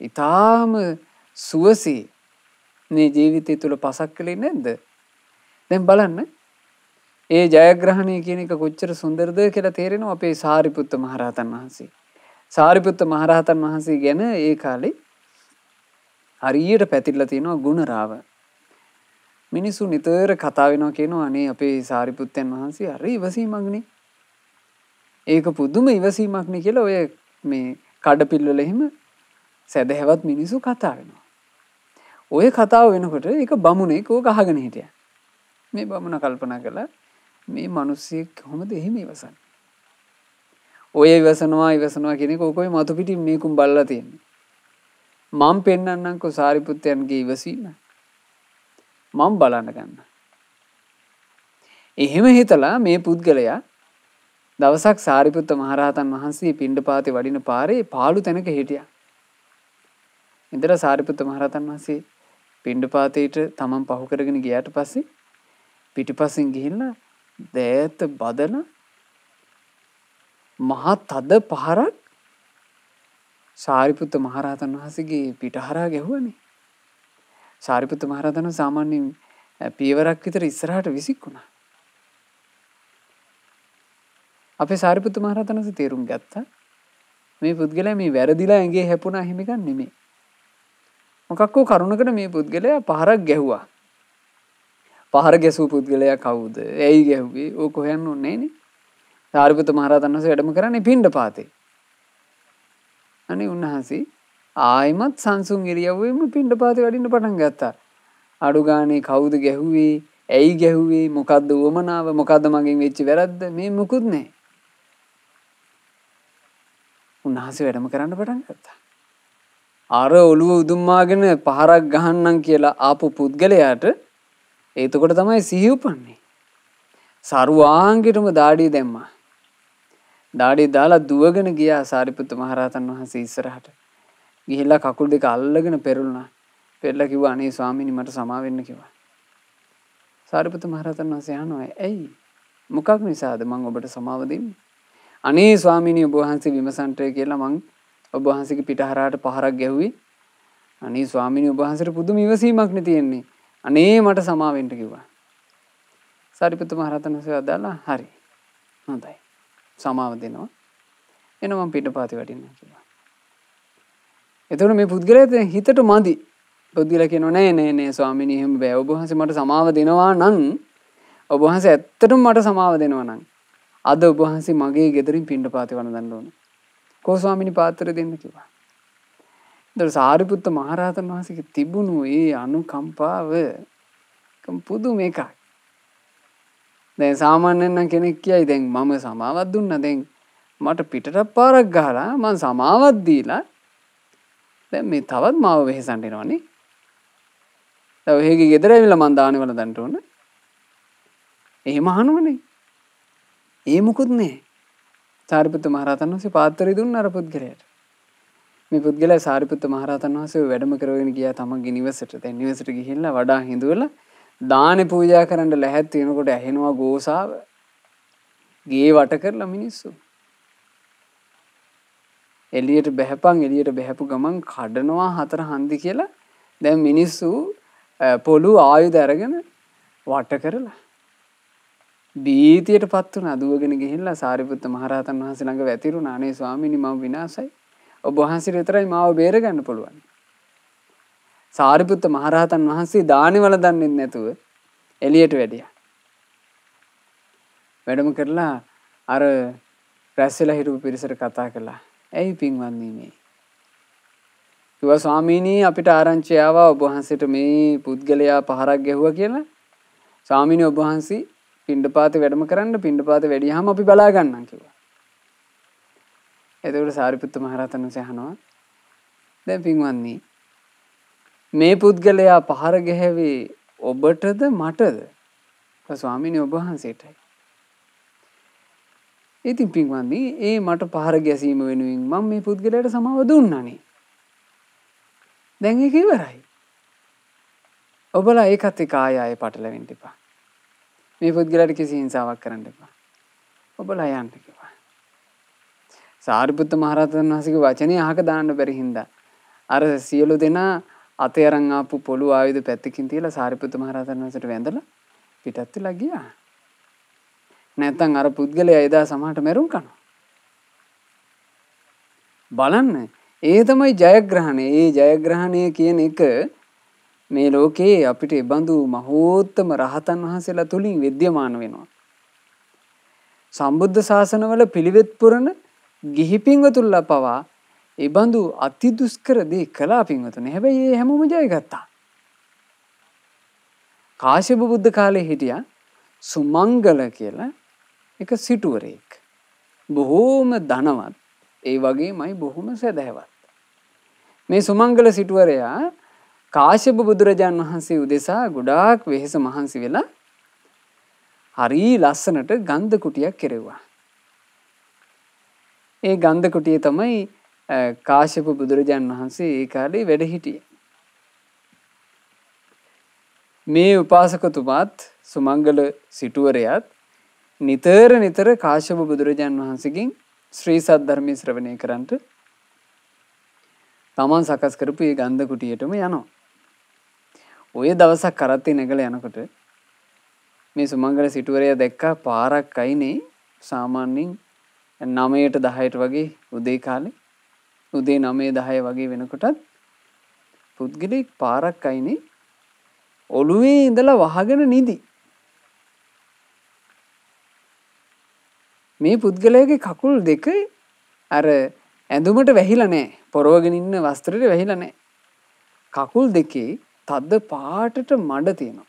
A: ඊටාම සුවසේ මේ ජීවිතය තුළ පසක් කළේ නැද්ද? දැන් බලන්න ඒ ජයග්‍රහණය කියන එක කොච්චර සුන්දරද කියලා තේරෙනවා අපේ සාරිපුත්ත මහරහතන් වහන්සේ. සාරිපුත්ත මහරහතන් වහන්සේ ගැන ඒ කාලේ හරියට පැතිරලා තියෙනවා ගුණ රාව. මිනිස්සු නිතර කතා වෙනවා කියනවා අනේ අපේ සාරිපුත්තයන් වහන්සේ හරි ඉවසීමක්නේ. ඒක පුදුම ඉවසීමක්නේ කියලා ඔය මේ කඩපිල්වල එහෙම සැදැහැවත් මිනිස්සු කතා වෙනවා. ඔය කතාව වෙනකොට ඒක බමුණෙක් ඕක අහගෙන හිටියා. මේ බමුණ කල්පනා කළා මේ මිනිස්සෙක් කොහොමද එහෙම ඉවසන්නේ? ඔය ඉවසනවා කියන එක ඔකෝයි මතු පිටින් මේකුම් බලලා තියෙන්නේ. මම පෙන්නන්නම්කෝ සාරිපුත්තයන්ගේ ඉවසීම. මම බලන්න ගන්න. එහෙම හිතලා මේ පුද්ගලයා දවසක් සාරිපුත්ත මහරහතන් වහන්සේ පිණ්ඩපාතේ වඩින පාරේ පාළු තැනක හිටියා. ඉඳලා සාරිපුත්ත මහරහතන් වහන්සේ පිණ්ඩපාතේට තමන් පහු කරගෙන ගියාට පස්සේ පිටිපස්සෙන් ගිහිල්ලා දෑත බදලා මහා තද පහරක් සාරිපුත්ත මහරහතන් වහන්සේගේ පිටහරා ගැහුවනේ. සාරිපුත්ත මහරහතන් සාමාන්‍යයෙන් පියවරක් විතර ඉස්සරහට විසික්කුණා. අපේ සාරිපුත්ත මහරහතන් වහන්සේ තේරුම් ගත්තා මේ පුද්ගලයා මේ වැරදිලා ඇඟේ හැපුණා එහෙම එකක් නෙමෙයි. මොකක්කෝ කරුණකට මේ පුද්ගලයා පහරක් ගැහුවා. පහර ගැසූ පුද්ගලයා කවුද? ඇයි ගැහුවේ? ඕක හොයන්න ඕනේ නෑනේ. සාරිපුත්ත මහරහතන් වහන්සේ වැඩම කරන්නේ පිණ්ඩපාතේ. අනේ උන්වහන්සේ ආයිමත් සංසුන් ඉරියව්වෙම පිණ්ඩපාතේ වඩින්න පටන් ගත්තා. අඩු ගානේ කවුද ගැහුවේ? ඇයි ගැහුවේ? මොකද්ද උවමනාව? මොකද්ද මගෙන් වෙච්ච වැරද්ද? මේ මුකුත් නෑ. උන්වහන්සේ වැඩම කරන්න පටන් ගත්තා. අර ඔළුව උදුම්මාගෙන පහරක් ගහන්නම් කියලා ආපු පුද්ගලයාට එතකොට තමයි සිහිය උපන්නේ. සරුවාංගෙටම දාඩිය දැම්මා. දාඩිය දාලා දුවගෙන ගියා සාරිපුත්ත මහරහතන් වහන්සේ ඉස්සරහට. ගිහිල්ලා කකුල් දෙක අල්ලගෙන පෙරළුණා. පෙරලා කිව්වා අනේ ස්වාමීනි මට සමා වෙන්න කිව්වා. සාරිපුත්ත මහරහතන් වහන්සේ අහනවා ඇයි මොකක් නිසාද මම ඔබට සමාව දෙන්නේ? අනේ ස්වාමීනි ඔබ වහන්සේ විමසන්ට කියලා මං ඔබ වහන්සේගේ පිටහරාට පහරක් ගැහුවේ. අනේ ස්වාමීනි ඔබ වහන්සේට පුදුම ඉවසීමක් නේ තියෙන්නේ. අනේ මට සමා වෙන්න කිව්වා. සාරිපුත්ත මහරහතන් වහන්සේ අදාලා හරි. හොඳයි. සමාව දෙනවා. එන මම පිටපාතේ වඩින්න කිව්වා. එතකොට මේ පුද්ගලයා හිතට මදි. පුද්ගලයා කියනවා නෑ ස්වාමීනි එහෙම බෑ. ඔබ වහන්සේ මට සමාව දෙනවා නම් ඔබ වහන්සේ ඇත්තටම මට සමාව දෙනවා නම් අද ඔබ වහන්සේ මගේ ගෙදරින් පිටපාතේ වන්දන්න ඕන. කෝ ස්වාමීනි පාත්‍රය දෙන්න කිව්වා. එතකොට සාරිපුත්ත මහරහතන් වහන්සේගේ තිබුණු ඒ අනුකම්පාව පුදුම එකක්. දැන් සාමාන්‍යයෙන් නම් කෙනෙක් කියයි දැන් මම සමාවක් දුන්නා දැන් මට පිටට පාරක් ගහලා මම සමාවක් දීලා දැන් මේ තවත් මාව වෙහෙසන්න එනවනේ. දැන් ඔයගේ ගෙදර ඇවිල්ලා මං දානේ වල දන්ට ඕන. එහෙම අහනවනේ. ඒ මොකුත් නෑ. සාරිපුත්ත මහරහතන් වහන්සේ පාත්‍රය දුන්න අර පුද්ගලයාට. මේ පුද්ගලයා සාරිපුත්ත මහරහතන් වහන්සේ වැඩම කරගෙන ගියා තමන්ගේ නිවසට. දැන් නිවසට ගිහිල්ලා වඩා හිඳුවලා දානේ පූජා කරන්න ලැහැත් වෙනකොට ඇහෙනවා ගෝසාව. ගේ වට කරලා මිනිස්සු. එළියට බහැපු ගමන් කඩනවා හතර හන්දි කියලා දැන් මිනිස්සු පොළු ආයුධ අරගෙන වට කරලා බීතියටපත් වුණා. දුවගෙන ගිහිල්ලා සාරිපුත්ත මහරහතන් වහන්සේ ළඟ වැතිරුණා. අනේ ස්වාමීනි මම විනාසයි. ඔබ වහන්සේට විතරයි මාව බේරගන්න පුළුවන්. සාරිපුත්ත මහරහතන් වහන්සේ දානේ වල දන්නේ නැතුව එළියට වැඩියා. වැඩම කරලා අර රැස් වෙලා හිටපු පිරිසට කතා කළා. ඇයි පින්වත්නි මේ? කිව්වා ස්වාමීනි අපිට ආරංචි ආවා ඔබ වහන්සේට මේ පුද්ගලයා පහරක් ගැහුවා කියලා. ස්වාමීනි ඔබ වහන්සේ පිණ්ඩපාතේ වැඩම කරන්න පිණ්ඩපාතේ වැඩියාම අපි බලා ගන්නම් කිව්වා. එතකොට සාරිපුත්ත මහරහතන් වහන්සේ අහනවා දැන් පින්වත්නි මේ පුද්ගලයා පහර ගැහැවේ ඔබටද මටද? ස්වාමීනි ඔබ වහන්සේටයි. ඉතින් පින්වත්නි ඒ මට පහර ගැසීම වෙනුවෙන් මම මේ පුද්ගලයාට සමාව දුන්නානේ. දැන් ඒක ඉවරයි. ඔබලා ඒකත් එක්ක ආයෙ පටලවෙන්න එපා. මේ පුද්ගලයාට කිසි හිංසාවක් කරන්න එපා. ඔබලා යන්න කිව්වා. සාරිපුත්ත මහරහතන් වහන්සේගේ වචනේ අහක දාන්න බැරි හින්දා අර සියලු දෙනා අතේ අරන් ආපු පොළු ආයුධ පැත්තකින් තියලා සාරිපුත්ත මහරහතන් වහන්සේට වැඳලා පිටත් වෙලා ගියා. නැත්තම් අර පුද්ගලයා එදා සමහරට මැරුම් කනවා. බලන්න ඒ තමයි ජයග්‍රහණය. ඒ ජයග්‍රහණය කියන එක මේ ලෝකේ අපිට ඉබඳු මහෝත්තම රහතන් වහන්සේලා තුලින් विद्यमान වෙනවා. සම්බුද්ධ ශාසනවල පිළිවෙත් පුරන ගිහි පින්වතුන්ලා පවා ඉබඳු අති දුෂ්කර දේ කළා පින්වතුනි. හැබැයි ඒ හැමෝම ජයගත්තා. කාශ්‍යප බුද්ධ කාලේ හිටියා සුමංගල කියලා එක සිටුවරයෙක්. බොහෝම ධනවත්. ඒ වගේමයි බොහොම සදහැවත්. මේ සුමංගල සිටුවරයා කාශ්‍යප බුදුරජාන් වහන්සේ උදෙසා ගොඩාක් වෙහෙස මහන්සි වෙලා හරි ලස්සනට ගන්ධ කුටියක් කෙරෙව්වා. ඒ ගන්ධ කුටියේ තමයි කාශ්‍යප බුදුරජාන් වහන්සේ ඒ කාලේ වැඩ හිටියේ. මේ උපාසකතුමාත් සුමංගල සිටුවරයාත් නිතර කාශ්‍යප බුදුරජාන් වහන්සේගෙන් ශ්‍රී සද්ධර්මයේ ශ්‍රවණය කරන්ට තමන් සකස් කරපු ඒ ගන්ධ කුටියටම යනවා. ඔය දවසක් කරත්තේ නැගලා යනකොට මේ සුමංගල සිටුවරයා දැක්කා පාරක් අයිනේ සාමාන්‍යයෙන් 9ට 10ට වගේ උදේ කාලේ උදේ 9 10 වගේ වෙනකොටත් පුද්ගලෙක් පාරක් අයිනේ ඔළුවේ ඉඳලා වහගෙන නිදි. මේ පුද්ගලයාගේ කකුල් දෙක අර ඇඳුමට වැහිලා නැහැ. පොරවගෙන ඉන්න වස්ත්‍රෙට වැහිලා නැහැ. කකුල් දෙකේ තද පාටට මඩ තියෙනවා.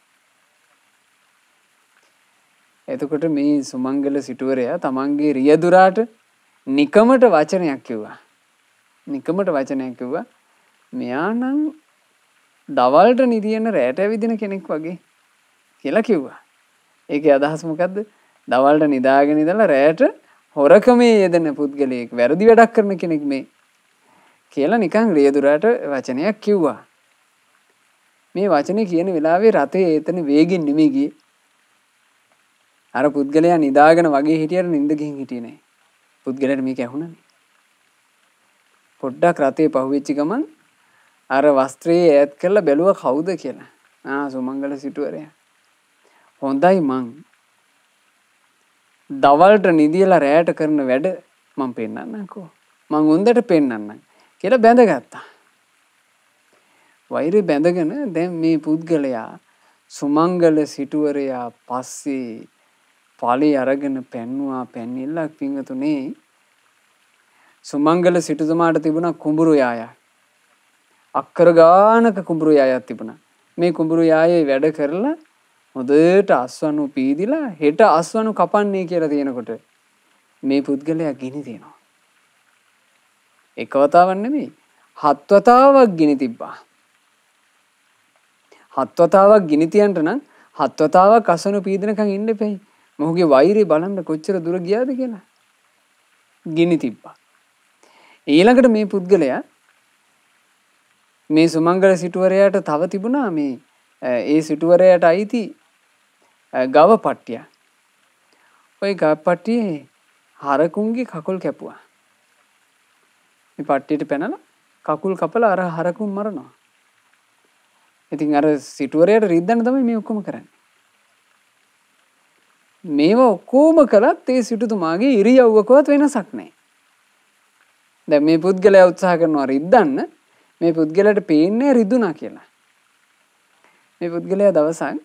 A: එතකොට මේ සුමංගල සිටුවරයා තමන්ගේ රියදුරාට නිකමට වචනයක් කිව්වා. මෙයා නම් දවල්ට නිදියන රැට ඇවිදින කෙනෙක් වගේ කියලා කිව්වා. ඒකේ අදහස මොකද්ද? දවල්ට නිදාගෙන ඉඳලා රැට හොරකමේ යෙදෙන පුද්ගලයෙක්, වැරදි වැඩක් කරන කෙනෙක් මේ කියලා නිකන් රියදුරාට වචනයක් කිව්වා. මේ වචනේ කියන වෙලාවේ රතේ එතන වේගින් නෙමෙයි ගියේ. අර පුද්ගලයා නිදාගෙන වගේ හිටියට නිින්ද ගිහින් හිටියේ නෑ. පුද්ගලයාට මේක ඇහුණානේ. පොඩ්ඩක් රතේ පහුවෙච්ච ගමන් අර වස්ත්‍රයේ ඈත් කරලා බැලුවා කවුද කියලා. සුමංගල සිටුවරයා. හොඳයි මං. දවල්ට නිදියලා රැයට කරන වැඩ මං පෙන්නන්නම්කෝ. මං උන්දට පෙන්නන්නම් කියලා බැඳගත්තා. වෛරය බැඳගෙන දැන් මේ පුද්ගලයා සුමංගල සිටුවරයා පස්සේ ඵලෙ අරගෙන පැන්නුවා පැන්නිල්ලක් පිංගතුනේ. සුමංගල සිටුතුමාට තිබුණා කුඹුරු යායක්. අක්කර ගානක කුඹුරු යායක් තිබුණා. මේ කුඹුරු යායේ වැඩ කරලා හොඳට අස්වනු පීදිලා හෙට අස්වනු කපන්නේ කියලා තියෙනකොට මේ පුද්ගලයා ගිනි තියනවා. එක වතාවක් නෙමෙයි 7 වතාවක් ගිනි තිබ්බා. 7 වතාවක් ගිනි තියන්න නම් 7 වතාවක් අස්වනු පීදිනකන් ඉන්න එපයි. මොහුගේ වෛරය බලන්න කොච්චර දුර ගියාද කියලා. ගිනි තිබ්බා. ඊළඟට මේ පුද්ගලයා මේ සුමංගල සිටුවරයාට තව තිබුණා මේ ඒ සිටුවරයාට අයිති ගව පට්ටිය. ওই ගව පට්ටියේ හරකුන්ගේ කකුල් කැපුවා. මේ පට්ටියට පැනලා කකුල් කපලා අර හරකුන් මරනවා. ඉතින් අර සිටුවරයාට රිද්දන්න තමයි මේ ඔක්කොම කරන්නේ. මේවා ඔක්කොම කළත් ඒ සිටුතුමාගේ ඉරියව්වකවත් වෙනසක් නැහැ. දැන් මේ පුද්ගලයා උත්සාහ කරනවා රිද්දන්න. මේ පුද්ගලයාට පේන්නේ රිදුනා කියලා. මේ පුද්ගලයා දවසක්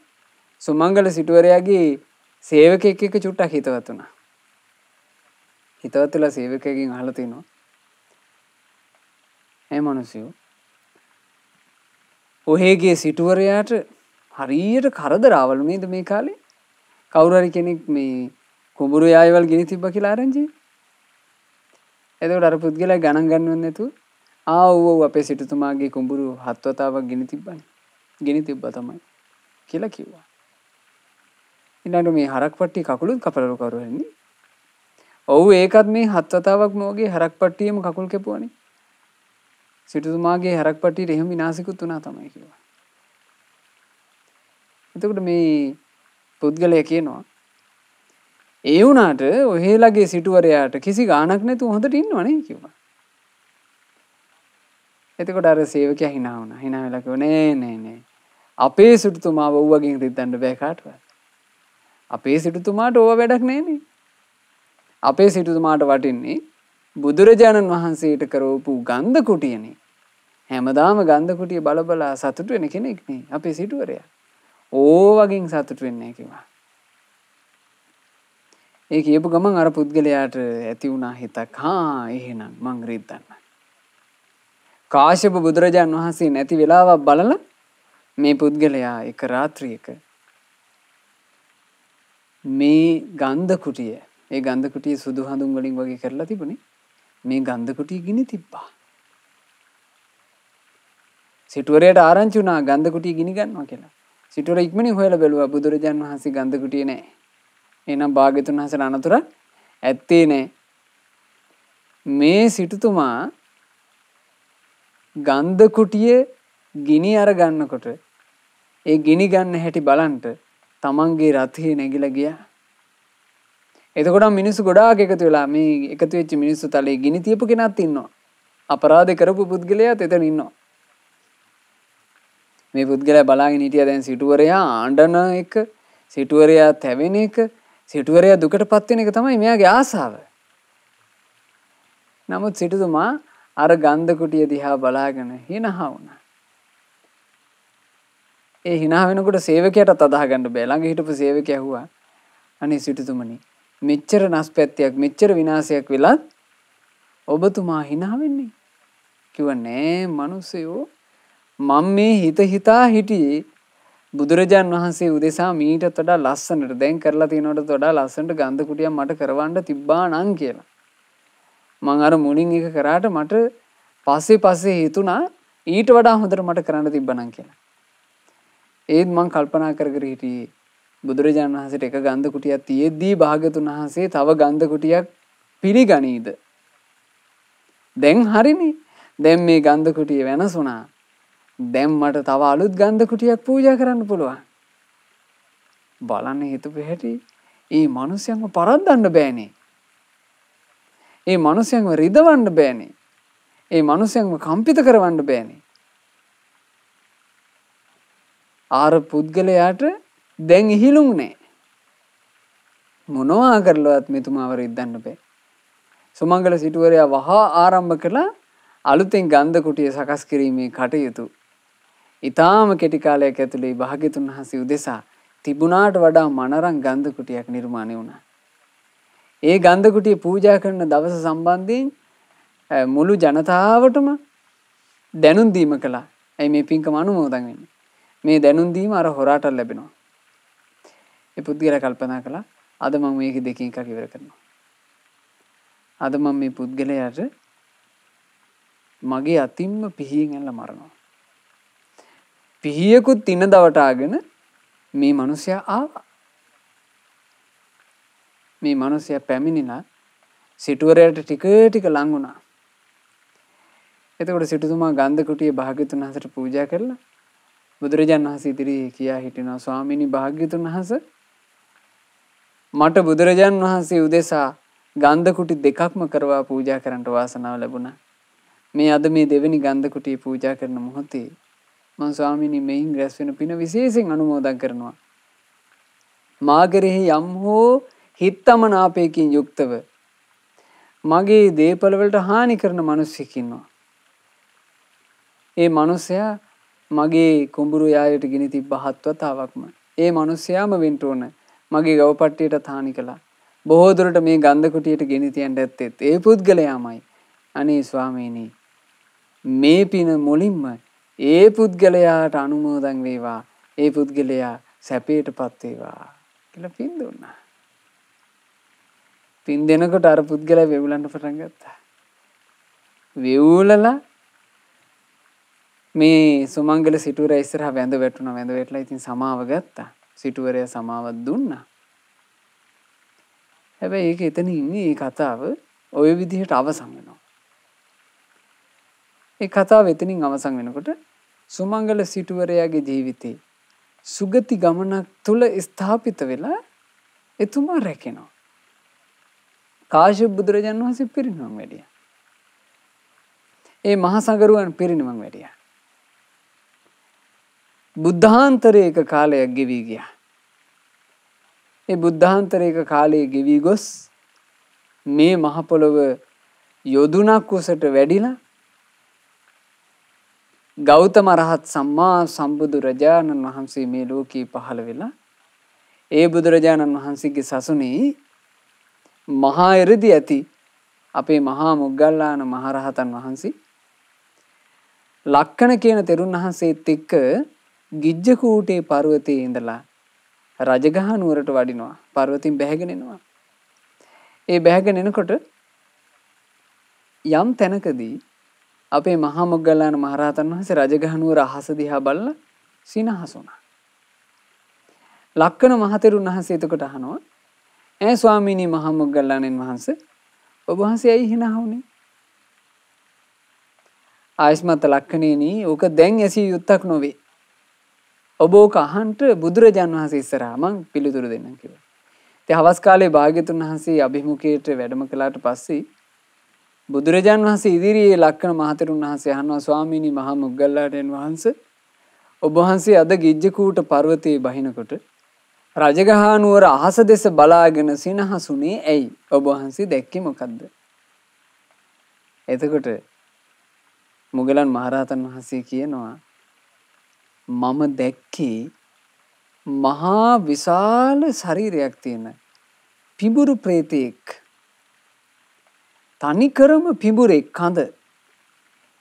A: සුමංගල සිටුවරයාගේ සේවකයෙක් එක්ක චුට්ටක් හිතවත් වුණා. හිතවත් වෙලා සේවකයෙක්ගෙන් අහලා තිනවා. "ඒ මිනිස්සු ඔහේගේ සිටුවරයාට හරියට කරදරාවලු නේද මේ කාලේ? කවුරු හරි කෙනෙක් මේ කුඹුරු යායවල ගිනි තිබ්බා කියලා ආරංචි." එතකොට අර පුද්ගලයා ගණන් ගන්නවත් නැතුව ඔව් අපේ සිටුතුමාගේ කුඹුරු 7 වතාවක් ගිනි තිබ්බනේ. ගිනි තිබ්බා තමයි කියලා කිව්වා. ඊළඟට මේ හරක් පට්ටිය කකුලුත් කපලා කවුරු හරිනේ. ඔව් ඒකත් මේ 7 වතාවක් මොගේ හරක් පට්ටියෙම කකුල් කැපුවානේ. සිටුතුමාගේ හරක් පට්ටියට එහෙම විනාශිකුත් වුණා තමයි කිව්වා. එතකොට මේ පුද්ගලයා කියනවා ඒ වුණාට ඔහෙලගේ සිටුවරයාට කිසි ගාණක් නැතුව හොඳට ඉන්නවනේ කිව්වා. එතකොට අර සේවකයා hina වුණා. hina වෙලා කිව්වා නෑ. අපේ සිටුතුමාව වුවගෙන් රිද්දන්න බෑ කාටවත්. අපේ සිටුතුමාට ඕව වැඩක් නෑනේ. අපේ සිටුතුමාට වටින්නේ බුදුරජාණන් වහන්සේට කරවපු ගන්ධ කුටියනේ. හැමදාම ගන්ධ කුටිය බලබලා සතුටු වෙන කෙනෙක් නේ අපේ සිටුවරයා. ඕවගෙන් සතුටු වෙන්නේ නෑ කිව්වා. ඒ කියපු ගමන් අර පුද්ගලයාට ඇති වුණා හිතක් එහෙනම් මං රිද්දන්න. කාශ්‍යප බුදුරජාණන් වහන්සේ නැති වෙලාවක් බලලා මේ පුද්ගලයා එක රාත්‍රියක මේ ගන්ධ කුටිය ඒ ගන්ධ කුටිය සුදු හඳුන් වලින් වගේ කරලා තිබුණේ. මේ ගන්ධ කුටිය ගිනි තිබ්බා. සිටුවරයාට ආරංචි වුණා ගන්ධ කුටිය ගිනි ගන්නවා කියලා. සිටුවර ඉක්මනින් හොයලා බැලුවා බුදුරජාණන් වහන්සේ ගන්ධ කුටියේ නැහැ. එහෙනම් භාග්‍යතුන් වහන්සේලා අනතුර ඇත්තේ නැහැ. මේ සිටුතුමා ගන්ධ කුටියේ ගිනි අර ගන්නකොට ඒ ගිනි ගන්න හැටි බලන්ට තමන්ගේ රථේ නැගිලා ගියා. එතකොට මිනිස්සු ගොඩාක් එකතු වෙලා මේ එකතු වෙච්ච මිනිස්සු තලේ ගිනි තියපු කෙනාත් ඉන්නවා. අපරාධ කරපු පුද්ගලයාත් එතන ඉන්නවා. මේ පුද්ගලයා බලාගෙන හිටියා දැන් සිටුවරයා ආණ්ඩන එක, සිටුවරයා තැවෙන එක, සිටුවරයා දුකටපත් වෙන එක තමයි මෙයාගේ ආසාව. නමුත් සිටුතුමා අර ගන්ධ කුටිය දිහා බලාගෙන hina වුණා. ඒ hina වෙනකොට සේවකයාටත් අදාහ ගන්න බෑ. ළඟ හිටපු සේවකයා ඇහුවා අනේ සිටුතුමනි මෙච්චර නැස්පැත්තියක් මෙච්චර විනාශයක් වෙලත් ඔබතුමා hina වෙන්නේ කිව්වා නෑ මිනිස්සයෝ මම මේ හිතා හිටියේ බුදුරජාන් වහන්සේ උදෙසා මීටත් වඩා ලස්සනට දැන් කරලා තියෙනවට වඩා ලස්සනට ගන්ධ කුටියක් මට කරවන්න තිබ්බා නම් කියලා. මං අර මුලින් එක කරාට මට පස්සේ හිතුණා ඊට වඩා හොඳට මට කරන්න තිබ්බනම් කියලා. ඒත් මං කල්පනා කර හිටියේ බුදුරජාණන් වහන්සේට එක ගන්ධ කුටියක් තියෙද්දී භාග්‍යතුන් වහන්සේ තව ගන්ධ කුටියක් පිළිගනීද? දැන් හරිනේ. දැන් මේ ගන්ධ කුටිය වෙනස් වුණා. දැන් මට තව අලුත් ගන්ධ කුටියක් පූජා කරන්න පුළුවන්. බලන්න හිතපු හැටි. ඒ මිනිස්යන්ව පරද්දන්න බෑනේ. ඒ මිනිස්යන්ව රිදවන්න බෑනේ. ඒ මිනිස්යන්ව කම්පිත කරවන්න බෑනේ. ආර පුද්ගලයාට දැන් ඉහිලුම් නෑ. මොනවා කරලවත් මෙතුමාව රිද්දන්න බෑ. සුමංගල සිටුවරයා වහා ආරම්භ කළා අලුතෙන් ගන්ධ කුටිය සකස් කිරීමේ කටයුතු. ඊටාම කෙටි කාලයක් ඇතුළේ භාග්‍යතුන් වහන්සේ උදෙසා තිබුණාට වඩා මනරම් ගන්ධ කුටියක් නිර්මාණය වුණා. ඒ ගන්ධ කුටිය පූජා කරන දවස සම්බන්ධයෙන් මුළු ජනතාවටම දැනුම් දීම කළා. ඇයි මේ පින්කම අනුමෝදන් වෙන්නේ? මේ දැනුම් දීම අර හොරාට ලැබෙනවා. ඒ පුද්ගලයා කල්පනා කළා අද මම මේක දෙකකින් එකක් ඉවර කරනවා. අද මම මේ පුද්ගලයාට මගේ අතින්ම පිහියෙන් ඇල්ල මරනවා. පිහියකුත් තින දවටාගෙන මේ මිනිසයා ආවා. මේ මිනිසයා පැමිණිලා සිටුවරයට ටික ටික ලං වුණා. එතකොට සිටුතුමා ගන්ධ කුටියේ භාග්‍යතුන් වහන්සේට පූජා කරලා බුදුරජාණන් වහන්සේ ඉදිරියේ කියා හිටිනවා ස්වාමීනි භාග්‍යතුන් වහන්සේ මට බුදුරජාණන් වහන්සේ උදෙසා ගන්ධ කුටි දෙකක්ම කරවා පූජා කරන්නට වාසනාව ලැබුණා. මේ අද මේ දෙවෙනි ගන්ධ කුටිය පූජා කරන මොහොතේ මම ස්වාමීනි මෙයින් රැස් වෙන පින විශේෂයෙන් අනුමෝදන් කරනවා. මා කෙරෙහි යම් හෝ හිතමනාපයකින් යුක්තව මගේ දේපල වලට හානි කරන මිනිස්සෙක් ඉන්නවා. ඒ මිනිසයා මගේ කුඹුරු යායට ගිනි තිබ්බ හත් වතාවක්ම ඒ මිනිසයාම වෙන්න ඕන. මගේ ගවපට්ටියට හානි කළා. බොහෝ දුරට මේ ගන්ධ කුටියට ගෙනි තියන්න ඇත්තෙත් ඒ පුද්ගලයාමයි. අනේ ස්වාමීනි මේ පින මුලින්ම ඒ පුද්ගලයාට අනුමෝදන් වේවා. ඒ පුද්ගලයා සැපයටපත් වේවා කියලා පින් දුන්නා. පින් දෙනකොට අර පුද්ගලයා වෙවුලන්න පටන් ගත්තා. වෙවුලලා මේ සුමංගල සිටුවරයා ඉස්සරහා වැඳ වැටුණා. වැඳ වැටලා ඉතින් සමාව ගත්තා. සිටුවරයා සමාවක් දුන්නා. හැබැයි ඒක එතනින් මේ කතාව ওই විදිහට අවසන් වෙනවා. ඒ කතාව එතනින් අවසන් වෙනකොට සුමංගල සිටුවරයාගේ ජීවිතේ සුගති ගමනක් තුල ස්ථාපිත වෙලා එතුමා රැකෙනවා. කාශ්‍යප බුදුරජාණන් වහන්සේ පිරිනිවන් වැඩියා. ඒ මහා සංඝරුවන් පිරිනිවන් වැඩියා. බුද්ධාන්තරයක කාලයක් ගෙවි ගියා. ඒ බුද්ධාන්තරයක කාලයේ ගෙවි ගොස් මේ මහ පොළොව යොදුනක් උසට වැඩිලා ගෞතම රහත් සම්මා සම්බුදු රජාණන් වහන්සේ මේ ලෝකේ පහළ වෙලා ඒ බුදුරජාණන් වහන්සේගේ සසුනේ මහා එරදි ඇති අපේ මහා මොග්ගල්ලාන මහරහතන් වහන්සේ ලක්කන කියන තෙරුන් වහන්සේත් එක්ක ගිජ්ජකූටේ පර්වතයේ ඉඳලා රජගහ නුවරට වඩිනවා. පර්වතින් බැහැගෙන එනවා. ඒ බැහැගෙන එනකොට යම් තැනකදී අපේ මහා මොග්ගල්ලාන මහරහතන් වහන්සේ රජගහ නුවර අහස දිහා බලලා සිනහස වුණා. ලක්කන මහතෙරුන් වහන්සේ එතකොට අහනවා ඈ ස්වාමීනි මහා මොග්ගල්ලාණන් වහන්සේ ඔබ වහන්සේ ඇයි hina වුනේ? ආයස්මත් ලක්කණේනි ඕක දැන් ඇසිය යුත්තක් නොවේ. ඔබ ඕක අහන්ට බුදුරජාන් වහන්සේ ඉස්සරහා මං පිළිතුරු දෙන්නම් කිව්වා. ඉතින් හවස් කාලේ භාග්‍යතුන් වහන්සේ අභිමුඛයට වැඩම කළාට පස්සේ බුදුරජාන් වහන්සේ ඉදිරියේ ලක්කන මහතෙරුන් වහන්සේ අහනවා ස්වාමීනි මහා මොග්ගල්ලාණන් වහන්සේ ඔබ වහන්සේ අද ගිජ්ජකූට පර්වතයේ බහිනකොට රජගහ නුවර අහස දෙස බලාගෙන සිනහසුනේ ඇයි? ඔබ වහන්සේ දැක්කේ මොකද්ද? එතකොට මුගලන් මහරහතන් වහන්සේ කියනවා මම දැක්කේ මහා විශාල ශරීරයක් තියෙන පිඹුරු ප්‍රේතෙක්. තනිකරම පිඹුරෙක් කඳ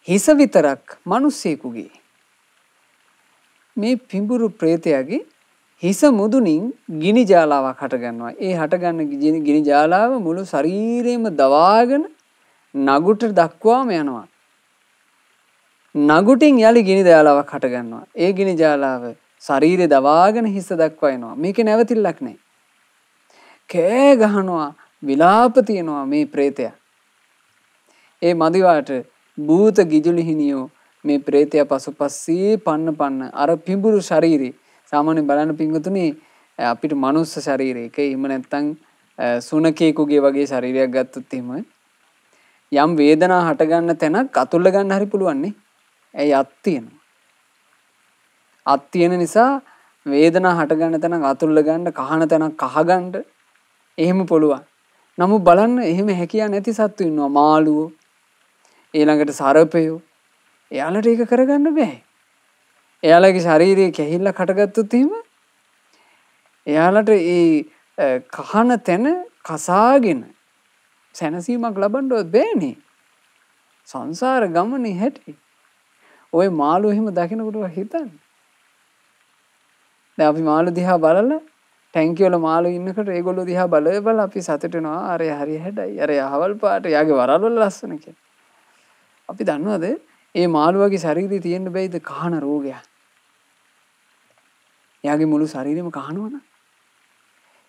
A: හිස විතරක් මිනිස්සෙකුගේ. මේ පිඹුරු ප්‍රේතයාගේ හිස මුදුනින් ගිනි ජාලාවක් හටගන්නවා. ඒ හටගන්න ගිනි ජාලාව මුළු ශරීරෙම දවාගෙන නගුට දක්වාම යනවා. නගුටින් යලි ගිනි ජාලාවක් හටගන්නවා. ඒ ගිනි ජාලාව ශරීරය දවාගෙන හිස දක්වා එනවා. මේකේ නැවතිල්ලක් නැහැ. කෑ ගහනවා, විලාප තියනවා මේ ප්‍රේතයා. ඒ මදිවාට භූත ගිජුලි හිනියෝ මේ ප්‍රේතයා පසුපස්සේ පන්න අර පිඹුරු ශරීරේ සාමාන්‍යයෙන් බලන්න පිංගුතුනි අපිට මනුස්ස ශරීරයක එහෙම නැත්නම් සුනකේකුගේ වගේ ශරීරයක් ගත්තොත් එහෙම යම් වේදනා හට ගන්න තැනක් අතුල්ල ගන්න හරි පුළුවන් නේ. ඇයි අත් තියෙනවා. අත් තියෙන නිසා වේදනා හට ගන්න තැනක් අතුල්ල ගන්න, කහන තැනක් කහ ගන්න එහෙම පුළුවන්. නමුත් බලන්න එහෙම හැකියාව නැති සත්තු ඉන්නවා. මාළුවෝ, ඊළඟට සර්පයෝ. එයාලට ඒක කරගන්න බෑ. එයාලගේ ශරීරයේ කැහිල්ල කටගත්තොත් එහෙම එයාලට ඒ කහන තැන කසාගෙන සැනසීමක් ලබන්නවත් බෑනේ. සංසාර ගමනේ හැටි. ඔය මාළු එහෙම දකින්නකොට හිතන්න. දැන් අපි මාළු දිහා බලලා ටැංකිය වල මාළු ඉන්නකොට ඒගොල්ලෝ දිහා බලලා අපි සතුට වෙනවා. අර හරි හැඩයි. අර යහවල් පාට යාගේ වරල් වල ලස්සන කියලා. අපි දන්නවද මේ මාළුවාගේ ශරීරයේ තියෙන්න බෑයිද කහන රෝගයක්. එයාගේ මුළු ශරීරෙම කහනවනම්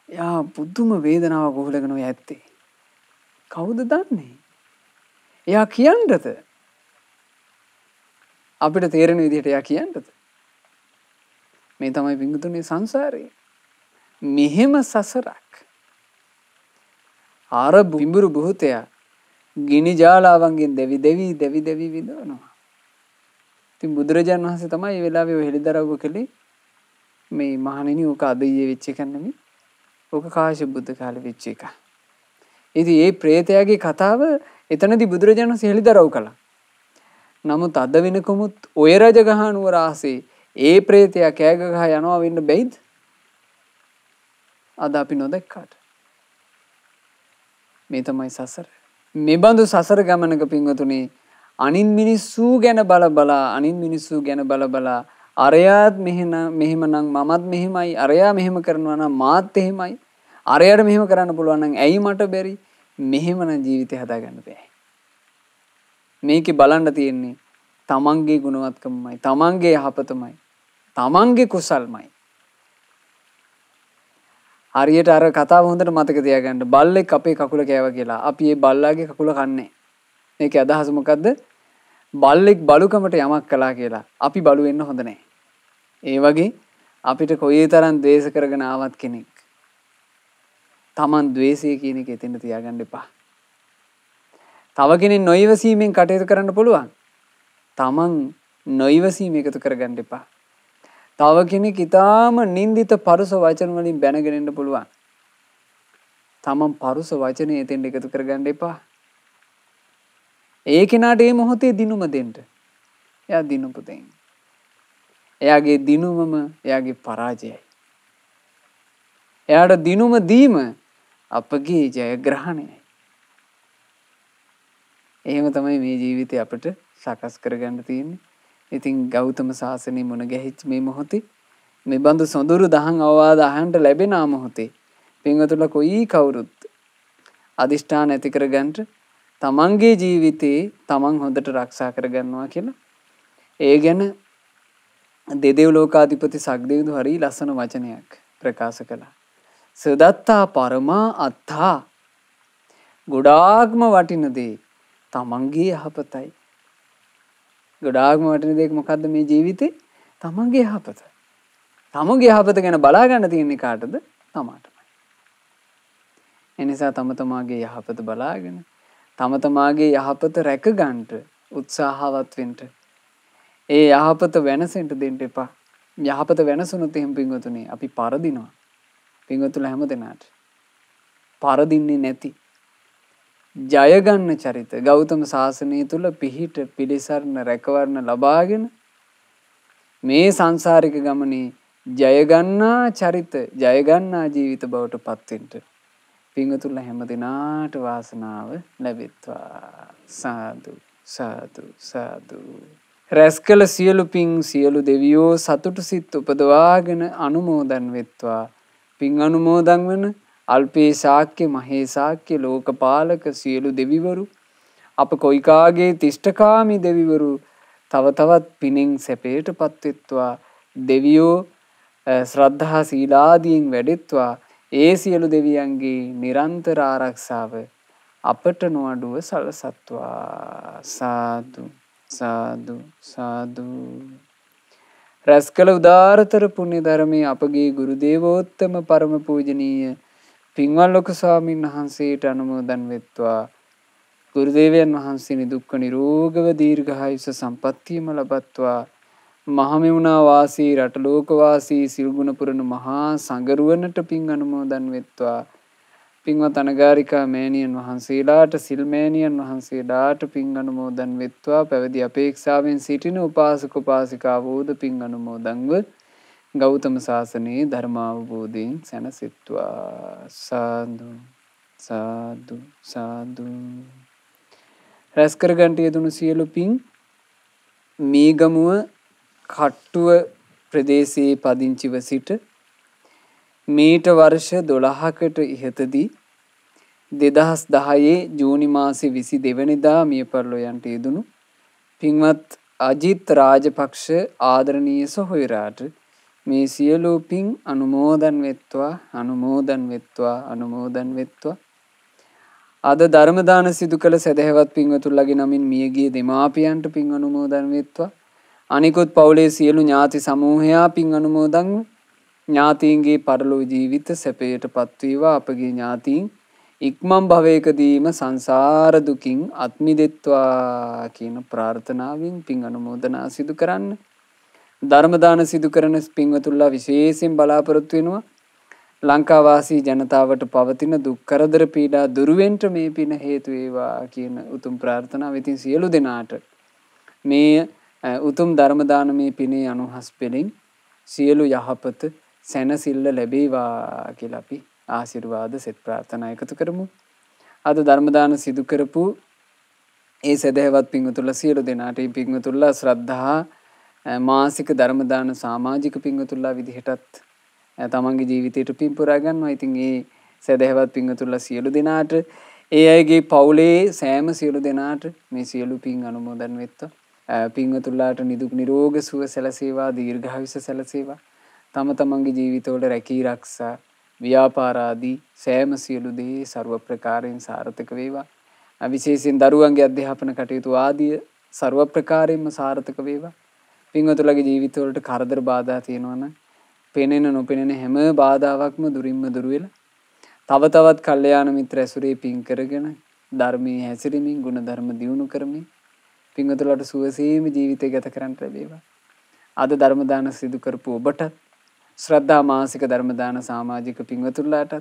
A: එයා පුදුම වේදනාවක් ගොහලගෙන ඔය ඇත්තේ. කවුද දන්නේ? එයා කියන්නද? අපිට තේරෙන විදිහට එයා කියන්නද? මේ තමයි පිංගුතුනේ සංසාරේ. මෙහෙම සසරක්. ආර බිඹුරු බුහතයා ගිනි ජාලාවන්ගෙන් දෙවි විඳවනවා. ඉතින් බුදුරජාණන් වහන්සේ තමයි මේ වෙලාවේ ඔය හෙළිදරව්ව කළේ. මේ මහණෙනි ඔක අද ඊයේ වෙච්ච එකක් නෙමෙයි. ඔක කාශ්‍යප බුද්ධ කාලේ වෙච්ච එකක්. ඉතින් මේ ප්‍රේතයාගේ කතාව එතනදී බුදුරජාණන් වහන්සේ හෙළිදරව් කළා. නමුත් අද වෙනකොමුත් ඔය රජගහ නුවර ආසේ ඒ ප්‍රේතයා කෑග ගහ යනවා වෙන්න බැයිද? අද අපි නොදැක්කාට. මේ තමයි සසර. මේ බඳු සසර ගමනක පින්වතුනි අනින් මිනිස්සු ගැන බල අරයාත් මෙහෙමනම් මමත් මෙහෙමයි අරයා මෙහෙම කරනවා නම් මාත් එහෙමයි අරයාට මෙහෙම කරන්න පුළුවන් නම් ඇයි මට බැරි මෙහෙමනම් ජීවිතය හදාගන්න බෑ. මේකේ බලන්න තියෙන්නේ තමන්ගේ ගුණවත්කමයි තමන්ගේ යහපතමයි තමන්ගේ කුසල්මයි. හරියට අර කතාව හොඳට මතක තියාගන්න. බල්ලෙක් අපේ කකුල කෑවා කියලා. අපි ඒ බල්ලාගේ කකුල කන්නේ. මේකේ අදහස මොකද්ද? බල්ලෙක් බලුකමට යමක් කළා කියලා. අපි බලු වෙන්න හොඳ නැහැ. ඒ වගේ අපිට කොයිතරම් ද්වේෂ කරගෙන ආවත් කෙනෙක් Taman ද්වේෂය කියන එක එතෙන්ද තියාගන්න එපා. තව කෙනෙක් නොයවසීමෙන් කටයුතු කරන්න පුළුවන්. Taman නොයවසීම එකතු කරගන්න එපා. තව කෙනෙක් ඊටාම නින්දිත පරුස වචන වලින් බැනගෙන ඉන්න පුළුවන්. Taman පරුස වචනේ එතෙන්ද එකතු කරගන්න එපා. ඒ කෙනාට මේ මොහොතේ දිනුම දෙන්න. එයා දිනුපු දෙන්න. එයාගේ දිනුමම එයාගේ පරාජයයි. එයාට දිනුම දීම අපගේ ජයග්‍රහණයයි. එහෙම තමයි මේ ජීවිතය අපිට සකස් කරගන්න තියෙන්නේ. ඉතින් ගෞතම සාසනේ මුණ ගැහිච්ච මේ මොහොතේ මේ බඳු සොඳුරු දහම් අවවාද අහන්න ලැබෙන මොහොතේ පින්වතුන්ලා කොයි කවුරුත් අදිෂ්ඨාන ඇති කරගන්න තමන්ගේ ජීවිතේ තමන් හොඳට ආරක්ෂා කරගන්නවා කියලා ඒ ගැන දෙදෙව් ලෝකාධිපති සක්දෙවිඳු හරි ලස්සන වචනයක් ප්‍රකාශ කළා. සදත්තා පරමා අත්තා ගොඩාක්ම වටින දේ තමන්ගේ යහපතයි. ගොඩාක්ම වටින දේ මොකද්ද මේ ජීවිතේ? තමන්ගේ යහපත. තමන්ගේ යහපත ගැන බලා ගන්න තියෙන්නේ කාටද? තමාටමයි. එනිසා තම තමාගේ යහපත බලාගෙන තම තමාගේ යහපත රැක ගන්නට උත්සාහවත් වෙන්න. ඒ යහපත වෙනසෙන්න දෙන්න එපා. යහපත වෙනසුනොත් එහෙම පින්වතුනි අපි පරදිනවා. පින්වතුන්ලා හැමදෙනාට පරදින්නේ නැති ජය ගන්න චරිත ගෞතම සාසනය තුල පිහිට පිළිසරණ රැකවරණ ලබාගෙන මේ සංසාරික ගමනේ ජය ගන්නා චරිත ජය ගන්නා ජීවිත බවට පත් වෙන්න පින්වතුන්ලා හැමදෙනාට වාසනාව ලැබෙත්වා. සාදු සාදු සාදු. රැස්කල සියලු පින් සියලු දෙවියෝ සතුටු සිත් උපදවාගෙන අනුමෝදන් වෙත්වා. පින් අනුමෝදන් වන අල්පේ ශාක්‍ය මහේ ශාක්‍ය ලෝකපාලක සියලු දෙවිවරු අප කොයිකාගේ තිෂ්ඨකාමී දෙවිවරු තව තවත් පිනෙන් සැපයටපත් වෙත්වා. දෙවියෝ ශ්‍රද්ධා සීලාදීන් වැඩෙත්වා. ඒ සියලු දෙවියන්ගේ නිරන්තර ආරක්ෂාව අපට නොඅඩුව සලසත්වා. සාදු සාදු සාදු. රැස් කළ උදාරතර පුණ්‍ය ධර්මයේ අපගේ ගුරු දේවෝත්තම පරම පූජනීය පින්වත් ලොකු ස්වාමීන් වහන්සේට අනුමෝදන් වෙත්වා. ගුරුදේවයන් වහන්සේ නිදුක්ඛ නිරෝගව දීර්ඝායුෂ සම්පන්නියම ලබත්වා. මහමෙවුනා වාසී රට ලෝක වාසී සිල්ගුණ පුරණ මහා සංගරුවනට පින් අනුමෝදන් වෙත්වා. පින්වත් අනගාരികා මෑණියන් වහන්සේලාට සිල් මෑණියන් වහන්සේලාට පින් අනුමෝදන් වෙත්වා. පැවිදි අපේක්ෂාවෙන් සිටින උපාසක උපාසිකාවෝද පින් අනුමෝදන්ව ගෞතම සාසනයේ ධර්මාවබෝධයෙන් සැනසෙත්වා. සාදු සාදු සාදු. රැස් කරගන්ට යෙදුණු සියලු පින් මීගමුව කට්ටුව ප්‍රදේශයේ පදිංචිව සිට මීට වර්ෂ 12කට ඉහතදී 2010 ජූනි මාසේ 22 වෙනිදා මිය පරලෝ යන්ට යෙදුණු පින්වත් අජිත් රාජපක්ෂ ආදරණීය සොහොයුරාට මේ සියලු පින් අනුමෝදන් වෙත්වා අනුමෝදන් වෙත්වා අනුමෝදන් වෙත්වා. අද ධර්ම දාන සිදු කළ සදහැවත් පින්වතුන්ලගේ නමින් මියගිය දෙමාපියන්ට පින් අනුමෝදන් වෙත්වා. අනිකුත් පවුලේ සියලු ඥාති සමූහයා පින් අනුමෝදන් ඥාතීන්ගේ පරලෝ ජීවිත සැපයට පත්වේවා. අපගේ ඥාතීන් ඉක්මන් භවයකදීම සංසාර දුකින් අත් මිදෙත්වා කියන ප්‍රාර්ථනාවෙන් පින් අනුමෝදනා සිදු කරන්න. ධර්ම දාන සිදු කරන පින්වතුන්ලා විශේෂයෙන් බලාපොරොත්තු වෙනවා ලංකා වාසී ජනතාවට පවතින දුක් කරදර පීඩා දුරු වෙන්න මේ පින හේතු වේවා කියන උතුම් ප්‍රාර්ථනාව. ඉතින් සියලු දෙනාට මේ උතුම් ධර්ම දානමේ පිනේ අනුහස් පෙලින් සියලු යහපත සැනසෙල්ල ලැබේවා කියලා අපි ආශිර්වාද සෙත් ප්‍රාර්ථනා එකතු කරමු. අද ධර්ම දාන සිදු කරපු ඒ සදහැවත් පින්වතුන්ලා සියලු දෙනාට මේ පින්වතුන්ලා ශ්‍රද්ධා මාසික ධර්ම දාන සමාජික පින්වතුන්ලා විදිහටත් තමන්ගේ ජීවිතයට පින් පුරා ගන්නවා. ඉතින් ඒ සදහැවත් පින්වතුන්ලා සියලු දෙනාට ඒ අයගේ පවුලේ සෑම සියලු දෙනාට මේ සියලු පින් අනුමෝදන් වෙත්වා. පින්වතුන්ලාට නිදුක් නිරෝග සුව සැලසේවා දීර්ඝායුෂ සැලසේවා. තම තමන්ගේ ජීවිතවල රැකී ආරක්ෂා ව්‍යාපාර ආදී සෑම සියලු දේ ਸਰව ප්‍රකාරයෙන් සාර්ථක වේවා. විශේෂයෙන් දරුවන්ගේ අධ්‍යාපන කටයුතු ආදී ਸਰව ප්‍රකාරයෙන්ම සාර්ථක වේවා. පින්වතුන්ලාගේ ජීවිතවලට කරදර බාධා තියෙනවා නම් පෙනෙන නොපෙනෙන හැම බාධාවක්ම දුරින්ම දුර වෙලා තව තවත් කල්යාණ මිත්‍ර ඇසුරේ පින් කරගෙන ධර්මයේ හැසිරෙමින් ගුණ ධර්ම දියුණු කරමින් පින්වතුන්ලාට සුවසේම ජීවිතය ගත කරන්න ලැබේවා. අද ධර්ම දාන සිදු කරපු ඔබට ශ්‍රද්ධා මාසික ධර්ම දාන සමාජික පින්වතුන්ලාට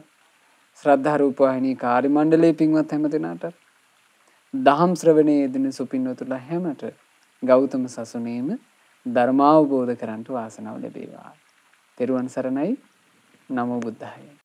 A: ශ්‍රද්ධා රූපවාහිනී කාර්ය මණ්ඩලයේ පින්වත් හැම දෙනාට දහම් ශ්‍රවණයේ යෙදෙන සුපින්වතුන්ලා හැමට ගෞතම සසුනේම ධර්මාවබෝධ කරන්ට වාසනාව ලැබේවා. තෙරුවන් සරණයි. නමෝ බුද්ධාය.